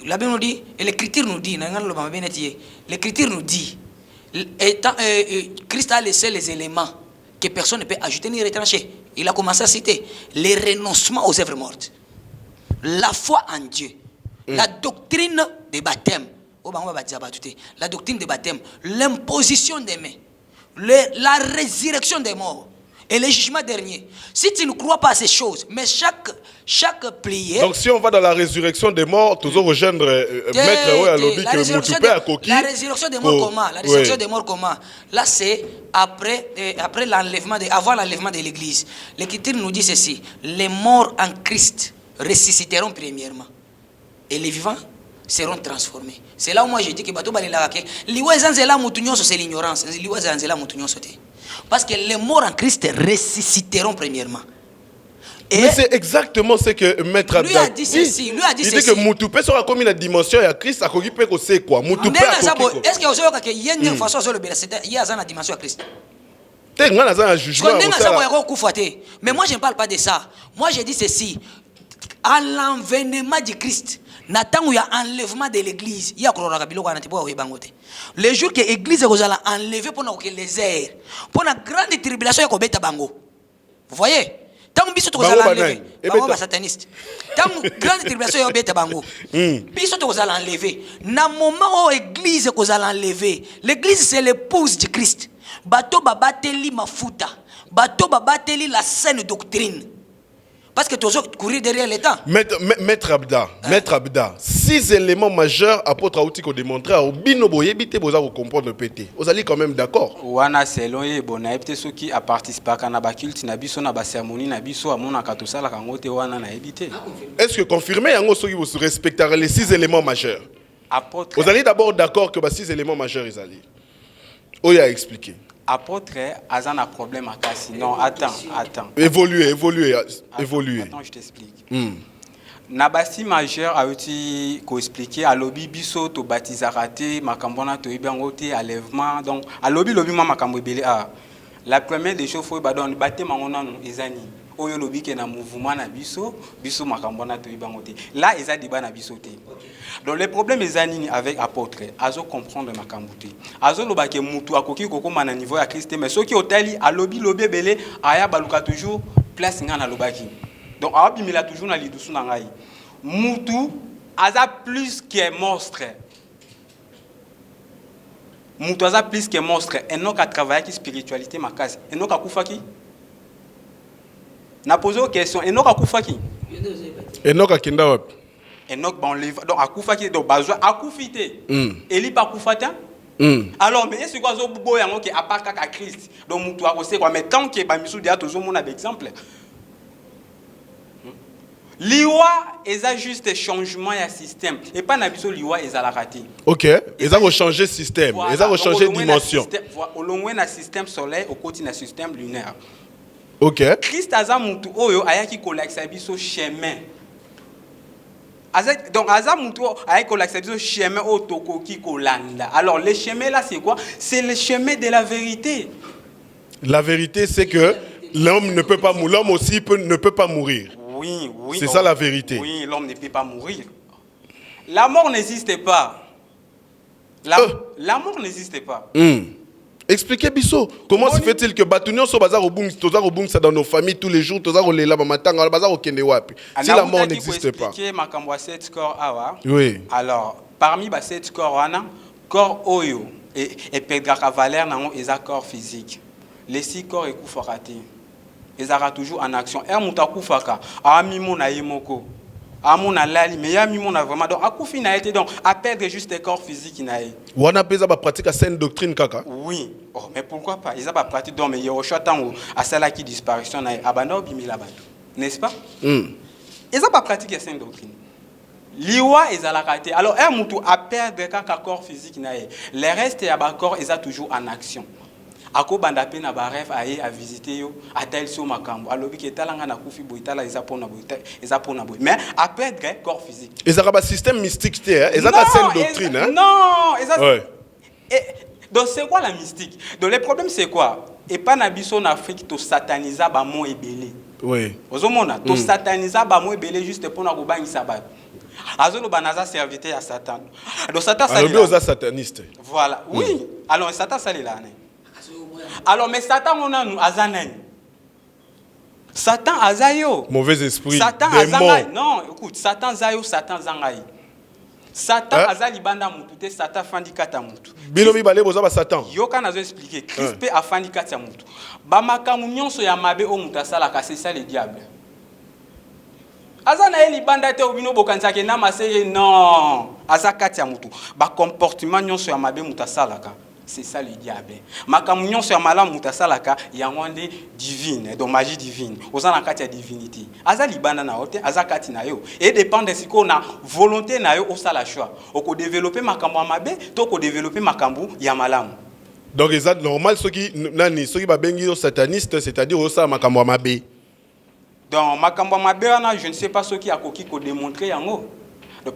la Bible nous dit, et l'Écriture nous dit, l'Écriture nous dit, Christ a laissé les éléments que personne ne peut ajouter ni retrancher. Il a commencé à citer les renoncements aux œuvres mortes, la foi en Dieu, la doctrine des baptêmes, la doctrine des baptêmes, l'imposition des mains, la résurrection des morts et le jugement dernier. Si tu ne crois pas à ces choses, mais chaque prière. Donc si on va dans la résurrection des morts, toujours rejoindre Maître Alobi que Moutoupe à Koki. La résurrection des morts comment? La résurrection des morts comment? Là c'est après l'enlèvement avant l'enlèvement de l'église. L'Écriture nous dit ceci: les morts en Christ ressusciteront premièrement et les vivants seront transformés. C'est là où moi je dis que bato balila ke liwa zanzela mutu nyonso c'est l'ignorance. Liwa zanzela mutu nyonso te. Parce que les morts en Christ ressusciteront premièrement. Et mais c'est exactement ce que Maître Abdel lui a dit ceci. Lui a dit il ceci. dit que Moutoupe sera comme une dimension à Christ à Kogi Peko c'est quoi Moutoupe est-ce que vous savez que il y a une façon sur le bénéfice il y a une dimension à Christ. T'es dans un jugement. Mais moi je ne parle pas de ça. Moi je dis ceci. À l'envénement du Christ, il y a enlèvement de l'église. Il y a le jour que l'église est enlevée pour que les airs, pour la grande tribulation, il y a bango. Vous voyez? Tant que vous allez enlever, bango sataniste. Tant que grande tribulation, il y a bango. Biso vous allez enlever. Dans le moment où l'église vous allez enlever, l'église c'est l'épouse du Christ. Bato babateli mafuta. Bato babateli la saine doctrine. Parce que tu as courir derrière le temps. Maître Abda, 6 éléments majeurs apôtre Aouti qu'on démontré à Obino Boyebite vous allez comprendre le pété. Vous allez quand même d'accord. Wana selon ye bona ebite ceux qui a participé à na ba culte na biso na ba cérémonie na biso amona katosala kango te wana na ebite. Est-ce que confirmer yango ceux qui vous respecteront les 6 éléments majeurs? Apôtre. Vous allez d'abord d'accord que les 6 éléments majeurs ils allaient. Oya a expliqué. Apôtre a un problème à casser. Non, attends. Évoluer. Attends, je t'explique. Nabasi majeur a été expliqué à lobby biso to baptisarate makambona to ibangote enlèvement donc à lobby ma makambo belé a la première des choses faut badon baté mangona no ezani oyo lobby ke na mouvement na biso makambona to ibangote là eza débat na biso te. Donc le problème ezani avec apôtre azo comprendre makambo te azo loba ke mutu akoki kokoma na niveau ya Christ mais soki otali à lobby belé aya baluka toujours place ngana lobaki. Donc il a toujours na lidusu na ngai mutu aza plus que monstre mutu aza plus que monstre et non qu'à travailler qui spiritualité makasi et non qu'à kufaki na poser une question et non qu'à kufaki et non qu'à kinda wap et non bon donc à kufaki donc bazwa akufité eli pa kufata alors mais est-ce que zo bobo yango ki à part ka Christ donc mutu akose quoi mais tant que ba misu dia toujours mon exemple. Liwa est juste changement de système et pas nabiso liwa est la raté. OK, ils ont changé de système, ils ont changé de dimension. Au long na système solaire au côté na système lunaire. OK. Christ aza mutu oyo ayaki kolakisa biso chemin. Donc aza mutu ayaki kolakisa biso chemin o tokoki kolanda. Alors le chemin là c'est quoi? C'est le chemin de la vérité. La vérité c'est que l'homme ne peut pas l'homme aussi ne peut pas mourir. Oui. C'est ça la vérité. Oui, l'homme ne peut pas mourir. La mort n'existe pas. La mort n'existe pas. Expliquez Bisso, comment se fait-il que Batunion soit bazar au boom, ça dans nos familles tous les jours, toza au lela matin, bazar au Kendewapi. Si la mort n'existe pas. Oui. Alors, parmi les 7 corps, corps oyo et Pedra Valère nango ils ont corps physique. Les 6 corps et koufarati. Ils ont toujours en action. Et muta koufaka, ami mon aïmoko. Amon a lali, mais yami mon a vraiment donc à koufi na été donc à perdre juste le corps physique naï. Wana pesa ba pratique à saine doctrine kaka. Oui. Oh, mais pourquoi pas? Ils ont pas pratique donc mais yo chotan à celle qui disparition naï abana bimi la batu. N'est-ce pas? Ils ont pas pratiqué la saine doctrine. Liwa ils ont la raté. Alors un mutu à perdre kaka corps physique naï. Le reste ya ba corps ils ont toujours en action. Ako bandape na ba rêve aye à visiter yo atel so makambo alobi ke talanga na kufi boitala ezapona boy mais à perdre corps physique ils ont un système mystique ils ont la saine doctrine hein non donc c'est quoi la mystique donc le problème c'est quoi et pas na biso en Afrique to sataniser ba mo ebele oui ozomona to sataniser ba mo ebele juste pour na ko bangisa ba azolo banaza serviteur à Satan donc Satan ça alors aux satanistes voilà oui alors Satan ça là alors mais Satan on a nous azanani Satan azayo mauvais esprit Satan azangai non écoute Satan zayo Satan zangai Satan azali banda mutu te Satan fandi kata mutu bilobi bale boza ba Satan yo kana zo expliquer Christ pe afandi kata mutu ba makamu nyonso ya mabe o mutu asala ka c'est ça le diable azana eli banda te obino bokanza ke na maseye non azakati ya mutu ba comportement nyonso ya mabe mutu asala ka c'est ça le diable. Makamunyon sur malam mutasalaka yangwande divine, donc magie divine. Osana katia divinité. Aza libana na ote, aza kati na yo. Et dépend de ce qu'on a volonté na yo osala choix. Oko développer makambo amabe, to ko développer makambo ya malam. Donc c'est normal ceux qui ba bengi sataniste, c'est-à-dire osala makambo amabe. Donc makambo amabe je ne sais pas ce qui a koki ko démontrer yango.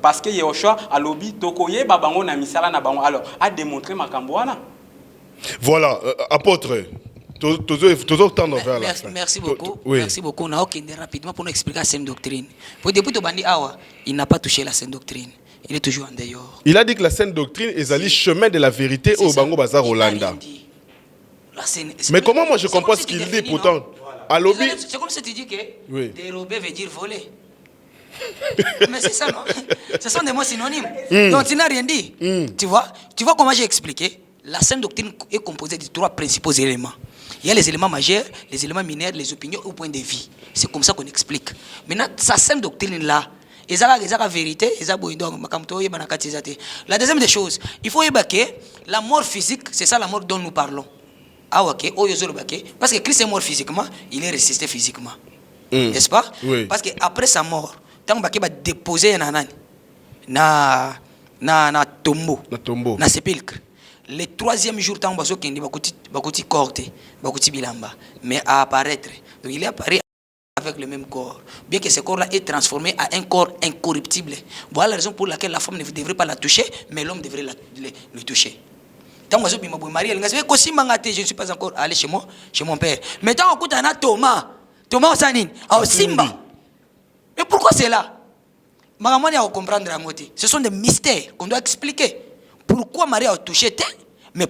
Parce que Yehoshua a lobby tokoye babango na misala na bango alors a démontré makambo wana. Voilà apôtre toujours tendre vers la fin. Merci beaucoup. Oui. Merci beaucoup. On a aucune rapidement pour nous expliquer la saine doctrine. Pour depuis bandi awa, il n'a pas touché la saine doctrine. Il est toujours en dehors. Il a dit que la saine doctrine est allée chemin de la vérité au Bango Bazar Hollanda. Mais comment moi je comprends ce qu'il dit pourtant à lobby. C'est comme si tu dis que oui. Dérober veut dire voler. Mais c'est ça, non? Ce sont des mots synonymes. Donc tu n'as rien dit. Tu vois comment j'ai expliqué? La saine doctrine est composée de 3 principaux éléments. Il y a les éléments majeurs, les éléments mineurs, les opinions au point de vue. C'est comme ça qu'on explique. Maintenant, sa saine doctrine-là, la vérité, la deuxième des choses, il faut évacuer la mort physique, c'est ça la mort dont nous parlons. Ah ok, parce que Christ est mort physiquement, il est ressuscité physiquement. N'est-ce pas? Oui. Parce qu'après sa mort, tant que va déposer na tombeau na sépulcre le 3e jour tant baso kendi bakoti corte bakoti bilamba mais à apparaître donc il est apparu avec le même corps bien que ce corps là est transformé à un corps incorruptible. Voilà la raison pour laquelle la femme ne devrait pas la toucher mais l'homme devrait le toucher. Tant baso bima boy Marie elle ngase ko simanga te je ne suis pas encore allé chez mon père mais tant okuta na Thomas osanini au simba. Mais pourquoi c'est là? Comprendre la moitié. Ce sont des mystères qu'on doit expliquer. Pourquoi Marie a touché, mais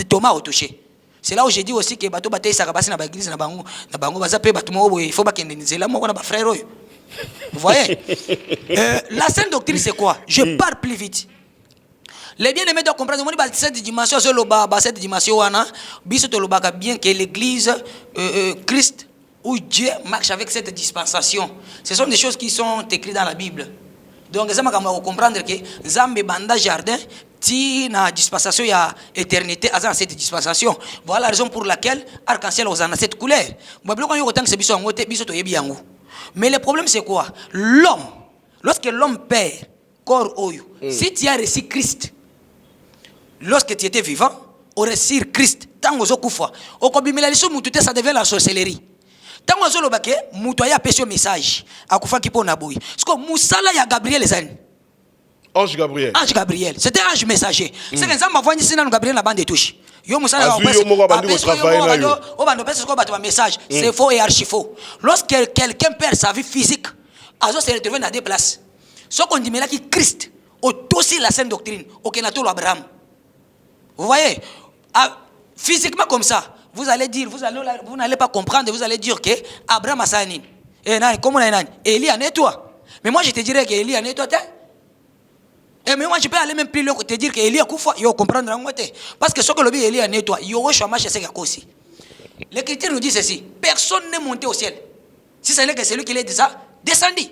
Thomas a touché. C'est là où j'ai dit aussi que bateau bataille ça passe dans l'église na bango baza pe bato mo il faut pas qu'il nzela mo na ba frère. Vous voyez? La sainte doctrine c'est quoi? Je parle plus vite. Les bien-aimés doivent comprendre que cette dimension cette dimension wana biso to lobaka bien que l'église Christ où Dieu marche avec cette dispensation. Ce sont des choses qui sont écrites dans la Bible. Donc, ça m'a comprendre que Zambe Banda Jardin, ti na dispensation il y a éternité à cette dispensation. Voilà la raison pour laquelle arc-en-ciel aux cette couleur. Mais le problème c'est quoi? L'homme, lorsque l'homme perd corps oyo, si tu as reçu Christ, lorsque tu étais vivant, au reçu Christ, tant aux okufa, au kobimela liso mutute ça devient la sorcellerie. Tant que vous avez un message, akufa kipo na boy. Parce que musala ya Gabriel ezani. Ange Gabriel. Ange Gabriel. C'était un ange messager. C'est que ça m'a voyé sina Gabriel na bande de touche. Yo musala ya message. C'est faux et archi faux. Lorsque quelqu'un perd sa vie physique, azo se retrouve dans 2 places. Ce qu'on dit mais là qui Christ, au aussi la sainte doctrine, au kenato Abraham. Vous voyez? Physiquement comme ça, vous allez dire, vous n'allez pas comprendre, vous allez dire que Abraham a ça. Comment on a Élie en est toi. Mais moi je te dirais que Élie en est toi. Et mais moi je peux aller même plus loin te dire que Élie a Koufa, il faut comprendre en côté. Parce que ce que le dit Élie en est toi, il y a chômage chez ses aussi. L'Écriture nous dit ceci, personne n'est monté au ciel. Si ce n'est que celui qui est déjà descendu.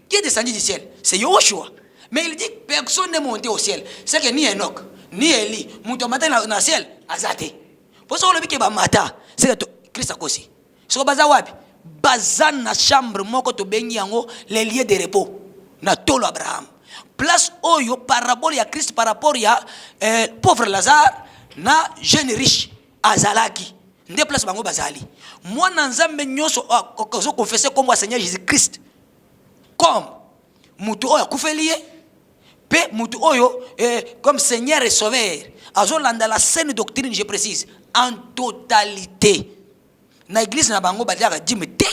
Qui est descendu du ciel? C'est Yoshua. Mais il dit que personne n'est monté au ciel. C'est que ni Enoch, ni Élie, monté au matin dans le ciel, azate. Pour ça, on dit que matin, c'est que Christ a aussi. Ce que bazawapi, bazan na chambre, moko to bengi yango, les lieux de repos. Na tolo Abraham. Place oyo parabole ya Christ par rapport ya pauvre Lazare na jeune riche azalaki. Nde place bango bazali. Moi na nzambe nyonso ozo confesser comme Seigneur Jésus-Christ. Comme mutu oyo akufeli ye, pe mutu oyo comme Seigneur et Sauveur. Azolanda la saine doctrine, je précise, en totalité. Na église na bango batiaka dime te.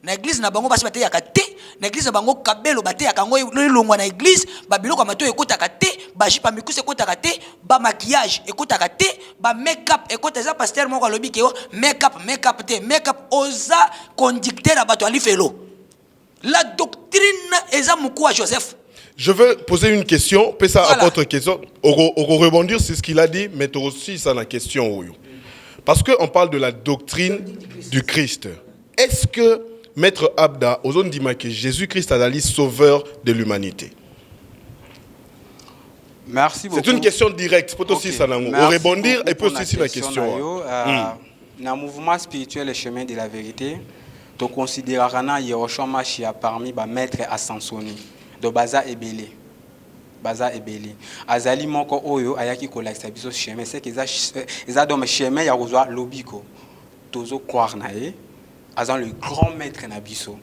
Na église na bango basi bateyaka te. Na église na bango kabelo bateyaka ngo longwa na église, ba biloko mato ekotaka te, ba jipa mikuse ekotaka te, ba maquillage ekotaka te, ba make-up ekota za pasteur moko lobi ke make-up te, make-up oza conducteur abato alifelo. La doctrine eza mukua Joseph. Je veux poser une question, puis ça Voilà. apporte une question. On rebondir sur ce qu'il a dit, mais aussi ça la question. Parce qu'on parle de la doctrine du Christ. Est-ce que Maître Abda, aux zones d'Ima que Jésus-Christ a la sauveur de l'humanité? Merci beaucoup. C'est une question directe. Pour aussi ça, on rebondir et puis aussi la question. Dans le mouvement spirituel et chemin de la vérité, tu considéreras que Yehoshua Mashiach parmi les maîtres ascensionnés de Baza et Belé. Baza et Belé. Azali moko oyo ayaki kolakisa biso chemin, c'est que eza dans chemin ya kozwa lobiko. Tozo croire na ye, azan le grand maître na biso.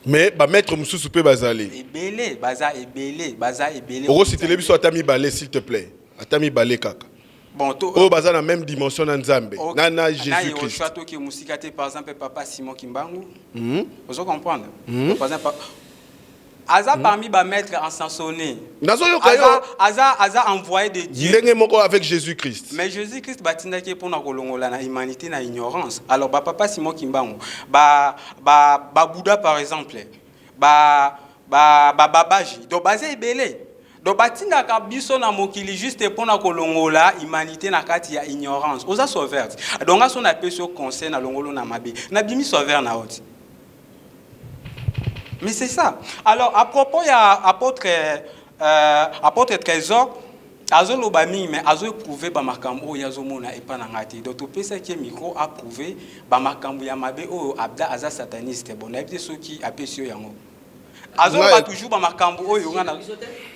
Mais ba maître mususu pe bazali. Ebele, Baza et Belé. Oro si télé biso atami balé s'il te plaît. Atami balé kaka. Bon, oh baza na même dimension na Nzambe. Na Jésus-Christ. Par exemple papa Simon Kimbangu. Vous comprenez? Par exemple Aza parmi les maîtres ascensionnés. Aza envoyé de Dieu. Avec Jésus-Christ. Mais Jésus-Christ batindaki pour na humanité na ignorance. Alors papa Simon Kimbangu, Bouddha par exemple, babaji, do baza ebele. Do batindaka biso na mokili juste pour na kolongola humanité na kati ya ignorance. Oza sauveur. Donc a son appel sur conseil na longolo na mabe. Na bimi sauveur na oti. Mais c'est ça. Alors, à propos, il y a apôtre Trésor, Azo Bami, mais Azo prouvé Bamakambo, Yazomona et Panangati. Donc, tout ce qui est micro a prouvé Bamakambo Yamabe ou Abda Aza sataniste. Bon, on a dit ceux qui appellent Yango. Azo va toujours Bamakambo.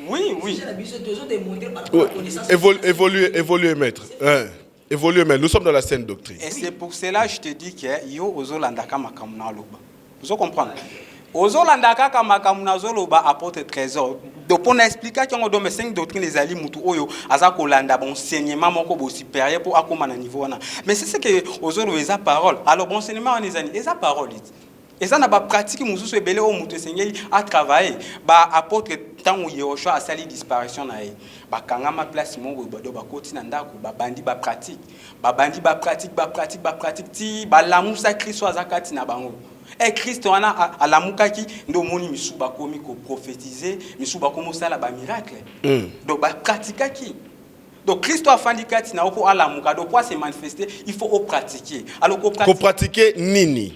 Oui. Évoluer, maître. Évoluer, maître. Nous sommes dans la saine doctrine. Et c'est pour cela que je te dis que Yo Ozo Landaka Makamuna Loba. Vous comprenez? Ozolandaka kamakamuna zoloba apôtre Trésor. Donc pour expliquer qu'on a donné 5 doctrines des alliés mutu oyo azako landa bon enseignement moko bo supérieur pour akoma na niveau wana. Mais c'est ce que ozolo eza parole. Alors bon enseignement on ezani eza parole. Eza na ba pratique mususu ebele o mutu sengeli a travailler ba apôtre tango Yehoshua a sali disparition na ye. Ba kanga ma place mongo do ba koti na ndako ba bandi ba pratique. Ba bandi ba pratique ti ba lamusa Christ azakati na bango. Et Christ a la moukaki ndo moni misuba komi ko prophétiser misuba komo sala ba miracle donc ba pratika ki donc Christ a fandikati na pour ala mouka donc pour se manifester il faut au pratiquer alors ko pratiquer nini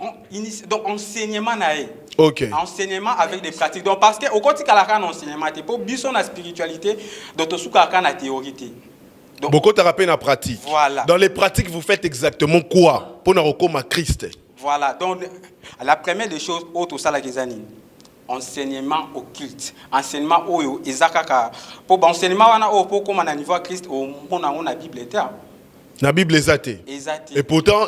donc enseignement na e OK enseignement avec des pratiques donc parce que au côté kala kan enseignement te pour biso na spiritualité donc to suka kan na théorie. Beaucoup de rappels en pratique. Voilà. Dans les pratiques, vous faites exactement quoi pour nous recommander à Christ? Voilà. Donc, la première des choses, autre ça la gezani. Enseignement occulte. Enseignement oyo ezakaka. Pour enseignement wana o pour comme na niveau Christ au on a Bible terre. La Bible est athée. Et pourtant,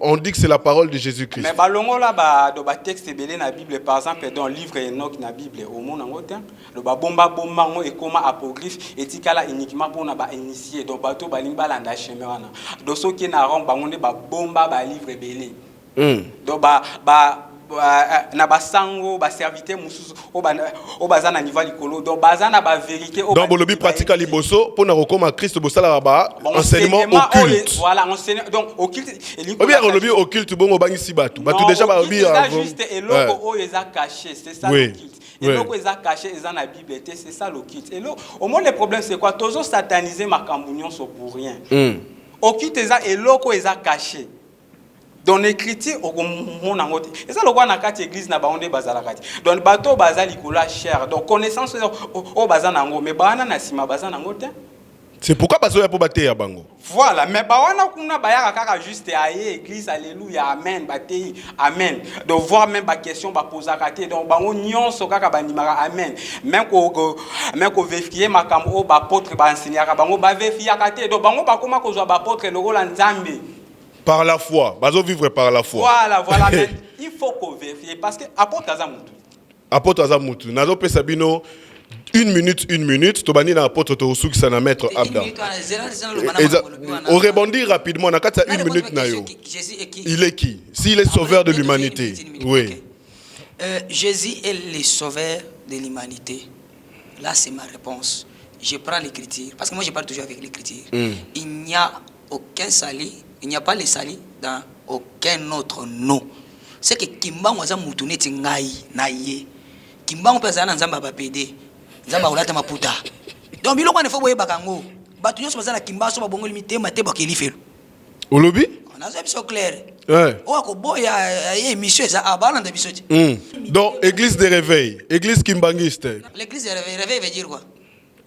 on dit que c'est la parole de Jésus-Christ. Mais balongo là do ba texte belé na Bible par exemple dans le livre Enoch na Bible au monde en autre le ba bomba ngo et comment apocryphe etikala uniquement pour na ba initié donc bato balimba landa chemin do so ki na rong bangonde ba bomba ba livre belé. Donc na basango ba serviteur mususu o bazana niveau likolo donc bazana ba vérité donc bolobi pratique à liboso pour na rekoma Christ bosala ba enseignement occulte voilà enseignement donc occulte ou bien bolobi occulte bongo bangisi batu déjà ba lobi juste eloko oyo eza caché c'est ça l'occulte eloko eza caché eza na Bible c'est ça l'occulte et au moins le problème c'est quoi tozo sataniser makambo nyonso pour rien occulte eza eloko eza caché dans l'écriture au mon angote et ça le quoi na kati église na baonde bazala kati donc bato bazali kola cher donc connaissance au bazana ngo mais bana na sima bazana ngote c'est pourquoi bazo ya pour bater ya bango voilà mais bawana kuna bayaka kaka juste aye église alléluia amen batei amen donc voir même ba question ba poser kati donc bango nyonso kaka bandimaka amen même ko vérifier makambo ba apôtre ba enseigner bango ba vérifier kati donc bango ba koma ko zo ba apôtre lokola nzambe par la foi, bazo vivre par la foi. Voilà, mais il faut qu'on vérifie parce que apôtre Azamutu. Apôtre Azamutu, nazo pesabino 1 minute, to bani na apôtre to usu qui na maître Abda. On rebondit rapidement na kata 1 minute na yo. Il est qui? S'il est sauveur de l'humanité. Oui. Jésus est le sauveur de l'humanité. Là c'est ma réponse. Je prends l'écriture parce que moi je parle toujours avec l'écriture. Il n'y a aucun salut. Il n'y a pas les salis dans aucun autre nom. C'est que Kimbango za mutuneti ngai na ye. Kimbango pesa na nzamba ba pede. Nzamba ulata maputa. Donc biloko ne faut boye bakango. Batu nyonso bazana Kimbango so babongo limite mate ba kelifelo. Olobi? On a ça biso clair. Ouais. O ko boya émission za abana nda biso. Donc église de réveil, église kimbangiste. L'église de réveil veut dire quoi?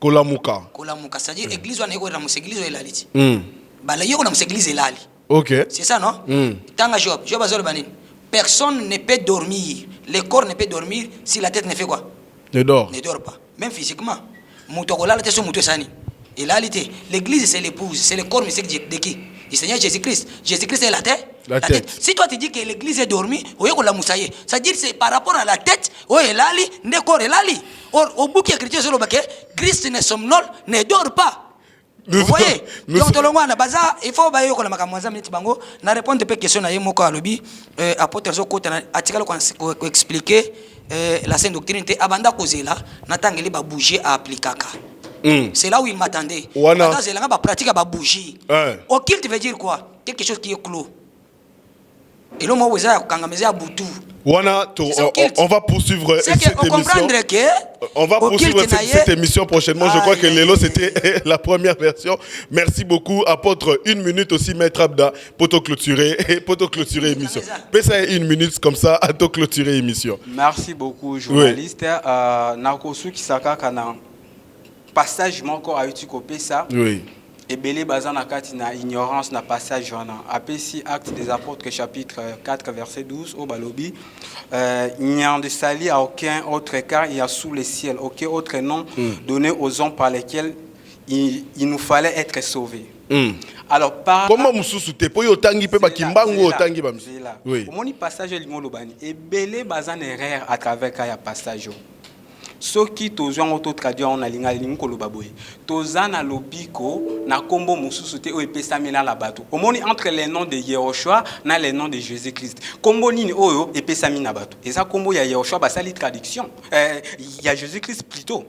Kolamuka. Kolamuka, c'est-à-dire église wana eko na muséglise o elaliti. Bala yoko na muséglise elali. Ok. C'est ça, non? Tanga Job azol banine. Personne ne peut dormir. Le corps ne peut dormir si la tête ne fait quoi? Ne dort. Ne dort pas. Même physiquement. Moutokola la tête sur moutossani. Et là, l'église, c'est l'épouse. C'est le corps mystique de qui? Du Seigneur Jésus-Christ. Jésus-Christ est la tête? La tête. Si toi tu dis que l'église est dormie, la moussaye. C'est-à-dire c'est par rapport à la tête, est lali, ne corps est lali. Or, au bout qui est écrit sur le baquet, Christ ne somnole, ne dort pas. Vous voyez, donc na baza il faut bayo ko la makamwanza minute bango na répondre pe question na ye moko alobi apôtre zo kota na article ko expliquer la sainte doctrine te abanda kozela na tangeli ba bouger à applikaka. C'est là où il m'attendait. Dans zelanga ba pratique ba bouger. Occulte veut dire quoi? Quelque chose qui est clos. Et là moi vous avez kangameza butu. Wana, on va poursuivre cette émission. On va poursuivre cette émission prochainement. Je crois que Lélo, c'était la première version. Merci beaucoup. Apôtre, 1 minute aussi, Maître Abda, pour te clôturer l'émission. Pesa 1 minute comme ça, à te clôturer l'émission. Merci beaucoup, journaliste. Nakosu Kisaka Kana, passage encore à utiliser ça. Oui. Et belé bazan na kati na ignorance na passage wana apesi acte des apôtres chapitre 4 verset 12 au balobi il n'y a de sali à aucun autre car il y a sous le ciel aucun autre nom donné aux hommes par lesquels il nous fallait être sauvés. Alors par comment mususu te po yo tangi pe bakimbango otangi bamsi oui omoni passage lingolo bani et belé bazan erreur à travers kaya passage. Ce qui tozwa ngoto traduire on a linga linkolo baboy tozana lobiko na kombo mususu te o epesamela la bato omoni entre les noms de Yehoshua na les noms de Jésus-Christ kombo nini oyo epesamina bato eza kombo ya Yehoshua basali traduction il y a Jésus-Christ plutôt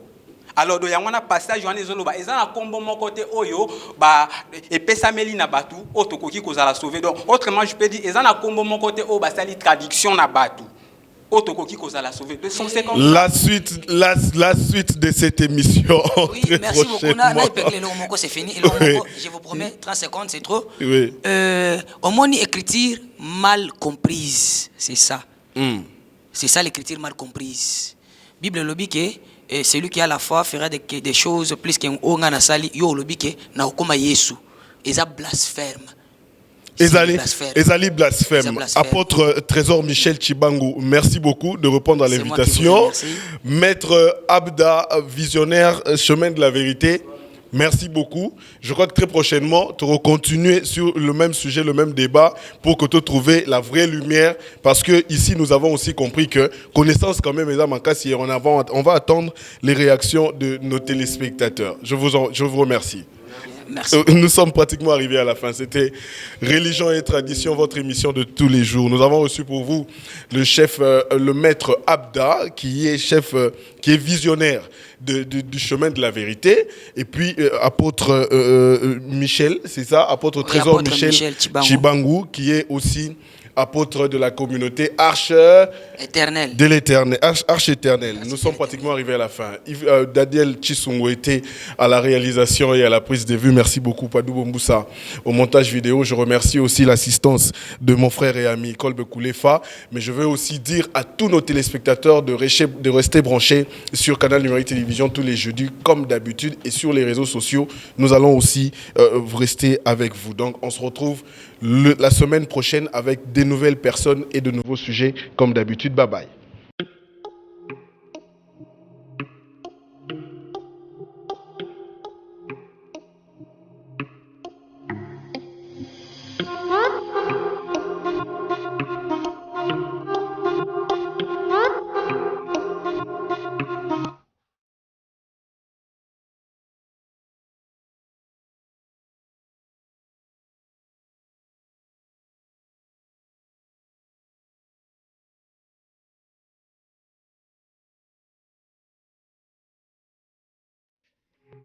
alors do yangwana passage wana ezoloba eza na kombo moko te oyo ba epesameli na bato otokoki kozala sauver donc autrement je peux dire eza na kombo moko te o basali traduction na bato. La suite de cette émission. Oui, merci beaucoup. C'est fini. Je vous promets, 30 secondes, c'est trop. Oui. Au moins, écriture mal comprise. C'est ça. C'est ça l'écriture mal comprise. Bible lobi que celui qui a la foi fera des choses plus qu'un ongana sali. Yo lobi que na okoma Yesu. Eza blasphème. Ezali blasphème. Apôtre Trésor Michel Chibangu, merci beaucoup de répondre à l'invitation. Maître Abda, visionnaire, chemin de la vérité, merci beaucoup. Je crois que très prochainement, tu vas continuer sur le même sujet, le même débat pour que tu trouves la vraie lumière. Parce que ici, nous avons aussi compris que connaissance quand même, mesdames, on va attendre les réactions de nos téléspectateurs. Je vous remercie. Merci. Nous sommes pratiquement arrivés à la fin. C'était Religion et Tradition, votre émission de tous les jours. Nous avons reçu pour vous le chef, le maître Abda, qui est chef, qui est visionnaire du chemin de la vérité. Et puis apôtre Michel, c'est ça, apôtre Oui, Trésor apôtre Michel Chibangu. Chibangu, qui est aussi apôtre de la communauté Arche Éternel. de l'éternel, Arche éternelle. Nous sommes pratiquement arrivés à la fin. Daniel Chisungo était à la réalisation et à la prise de vue. Merci beaucoup, Padou Bomboussa, au montage vidéo. Je remercie aussi l'assistance de mon frère et ami Kolbe Koulefa. Mais je veux aussi dire à tous nos téléspectateurs de rester branchés sur Canal Numérique Télévision tous les jeudis, comme d'habitude, et sur les réseaux sociaux. Nous allons aussi rester avec vous. Donc, on se retrouve la semaine prochaine avec des nouvelles personnes et de nouveaux sujets comme d'habitude. Bye bye.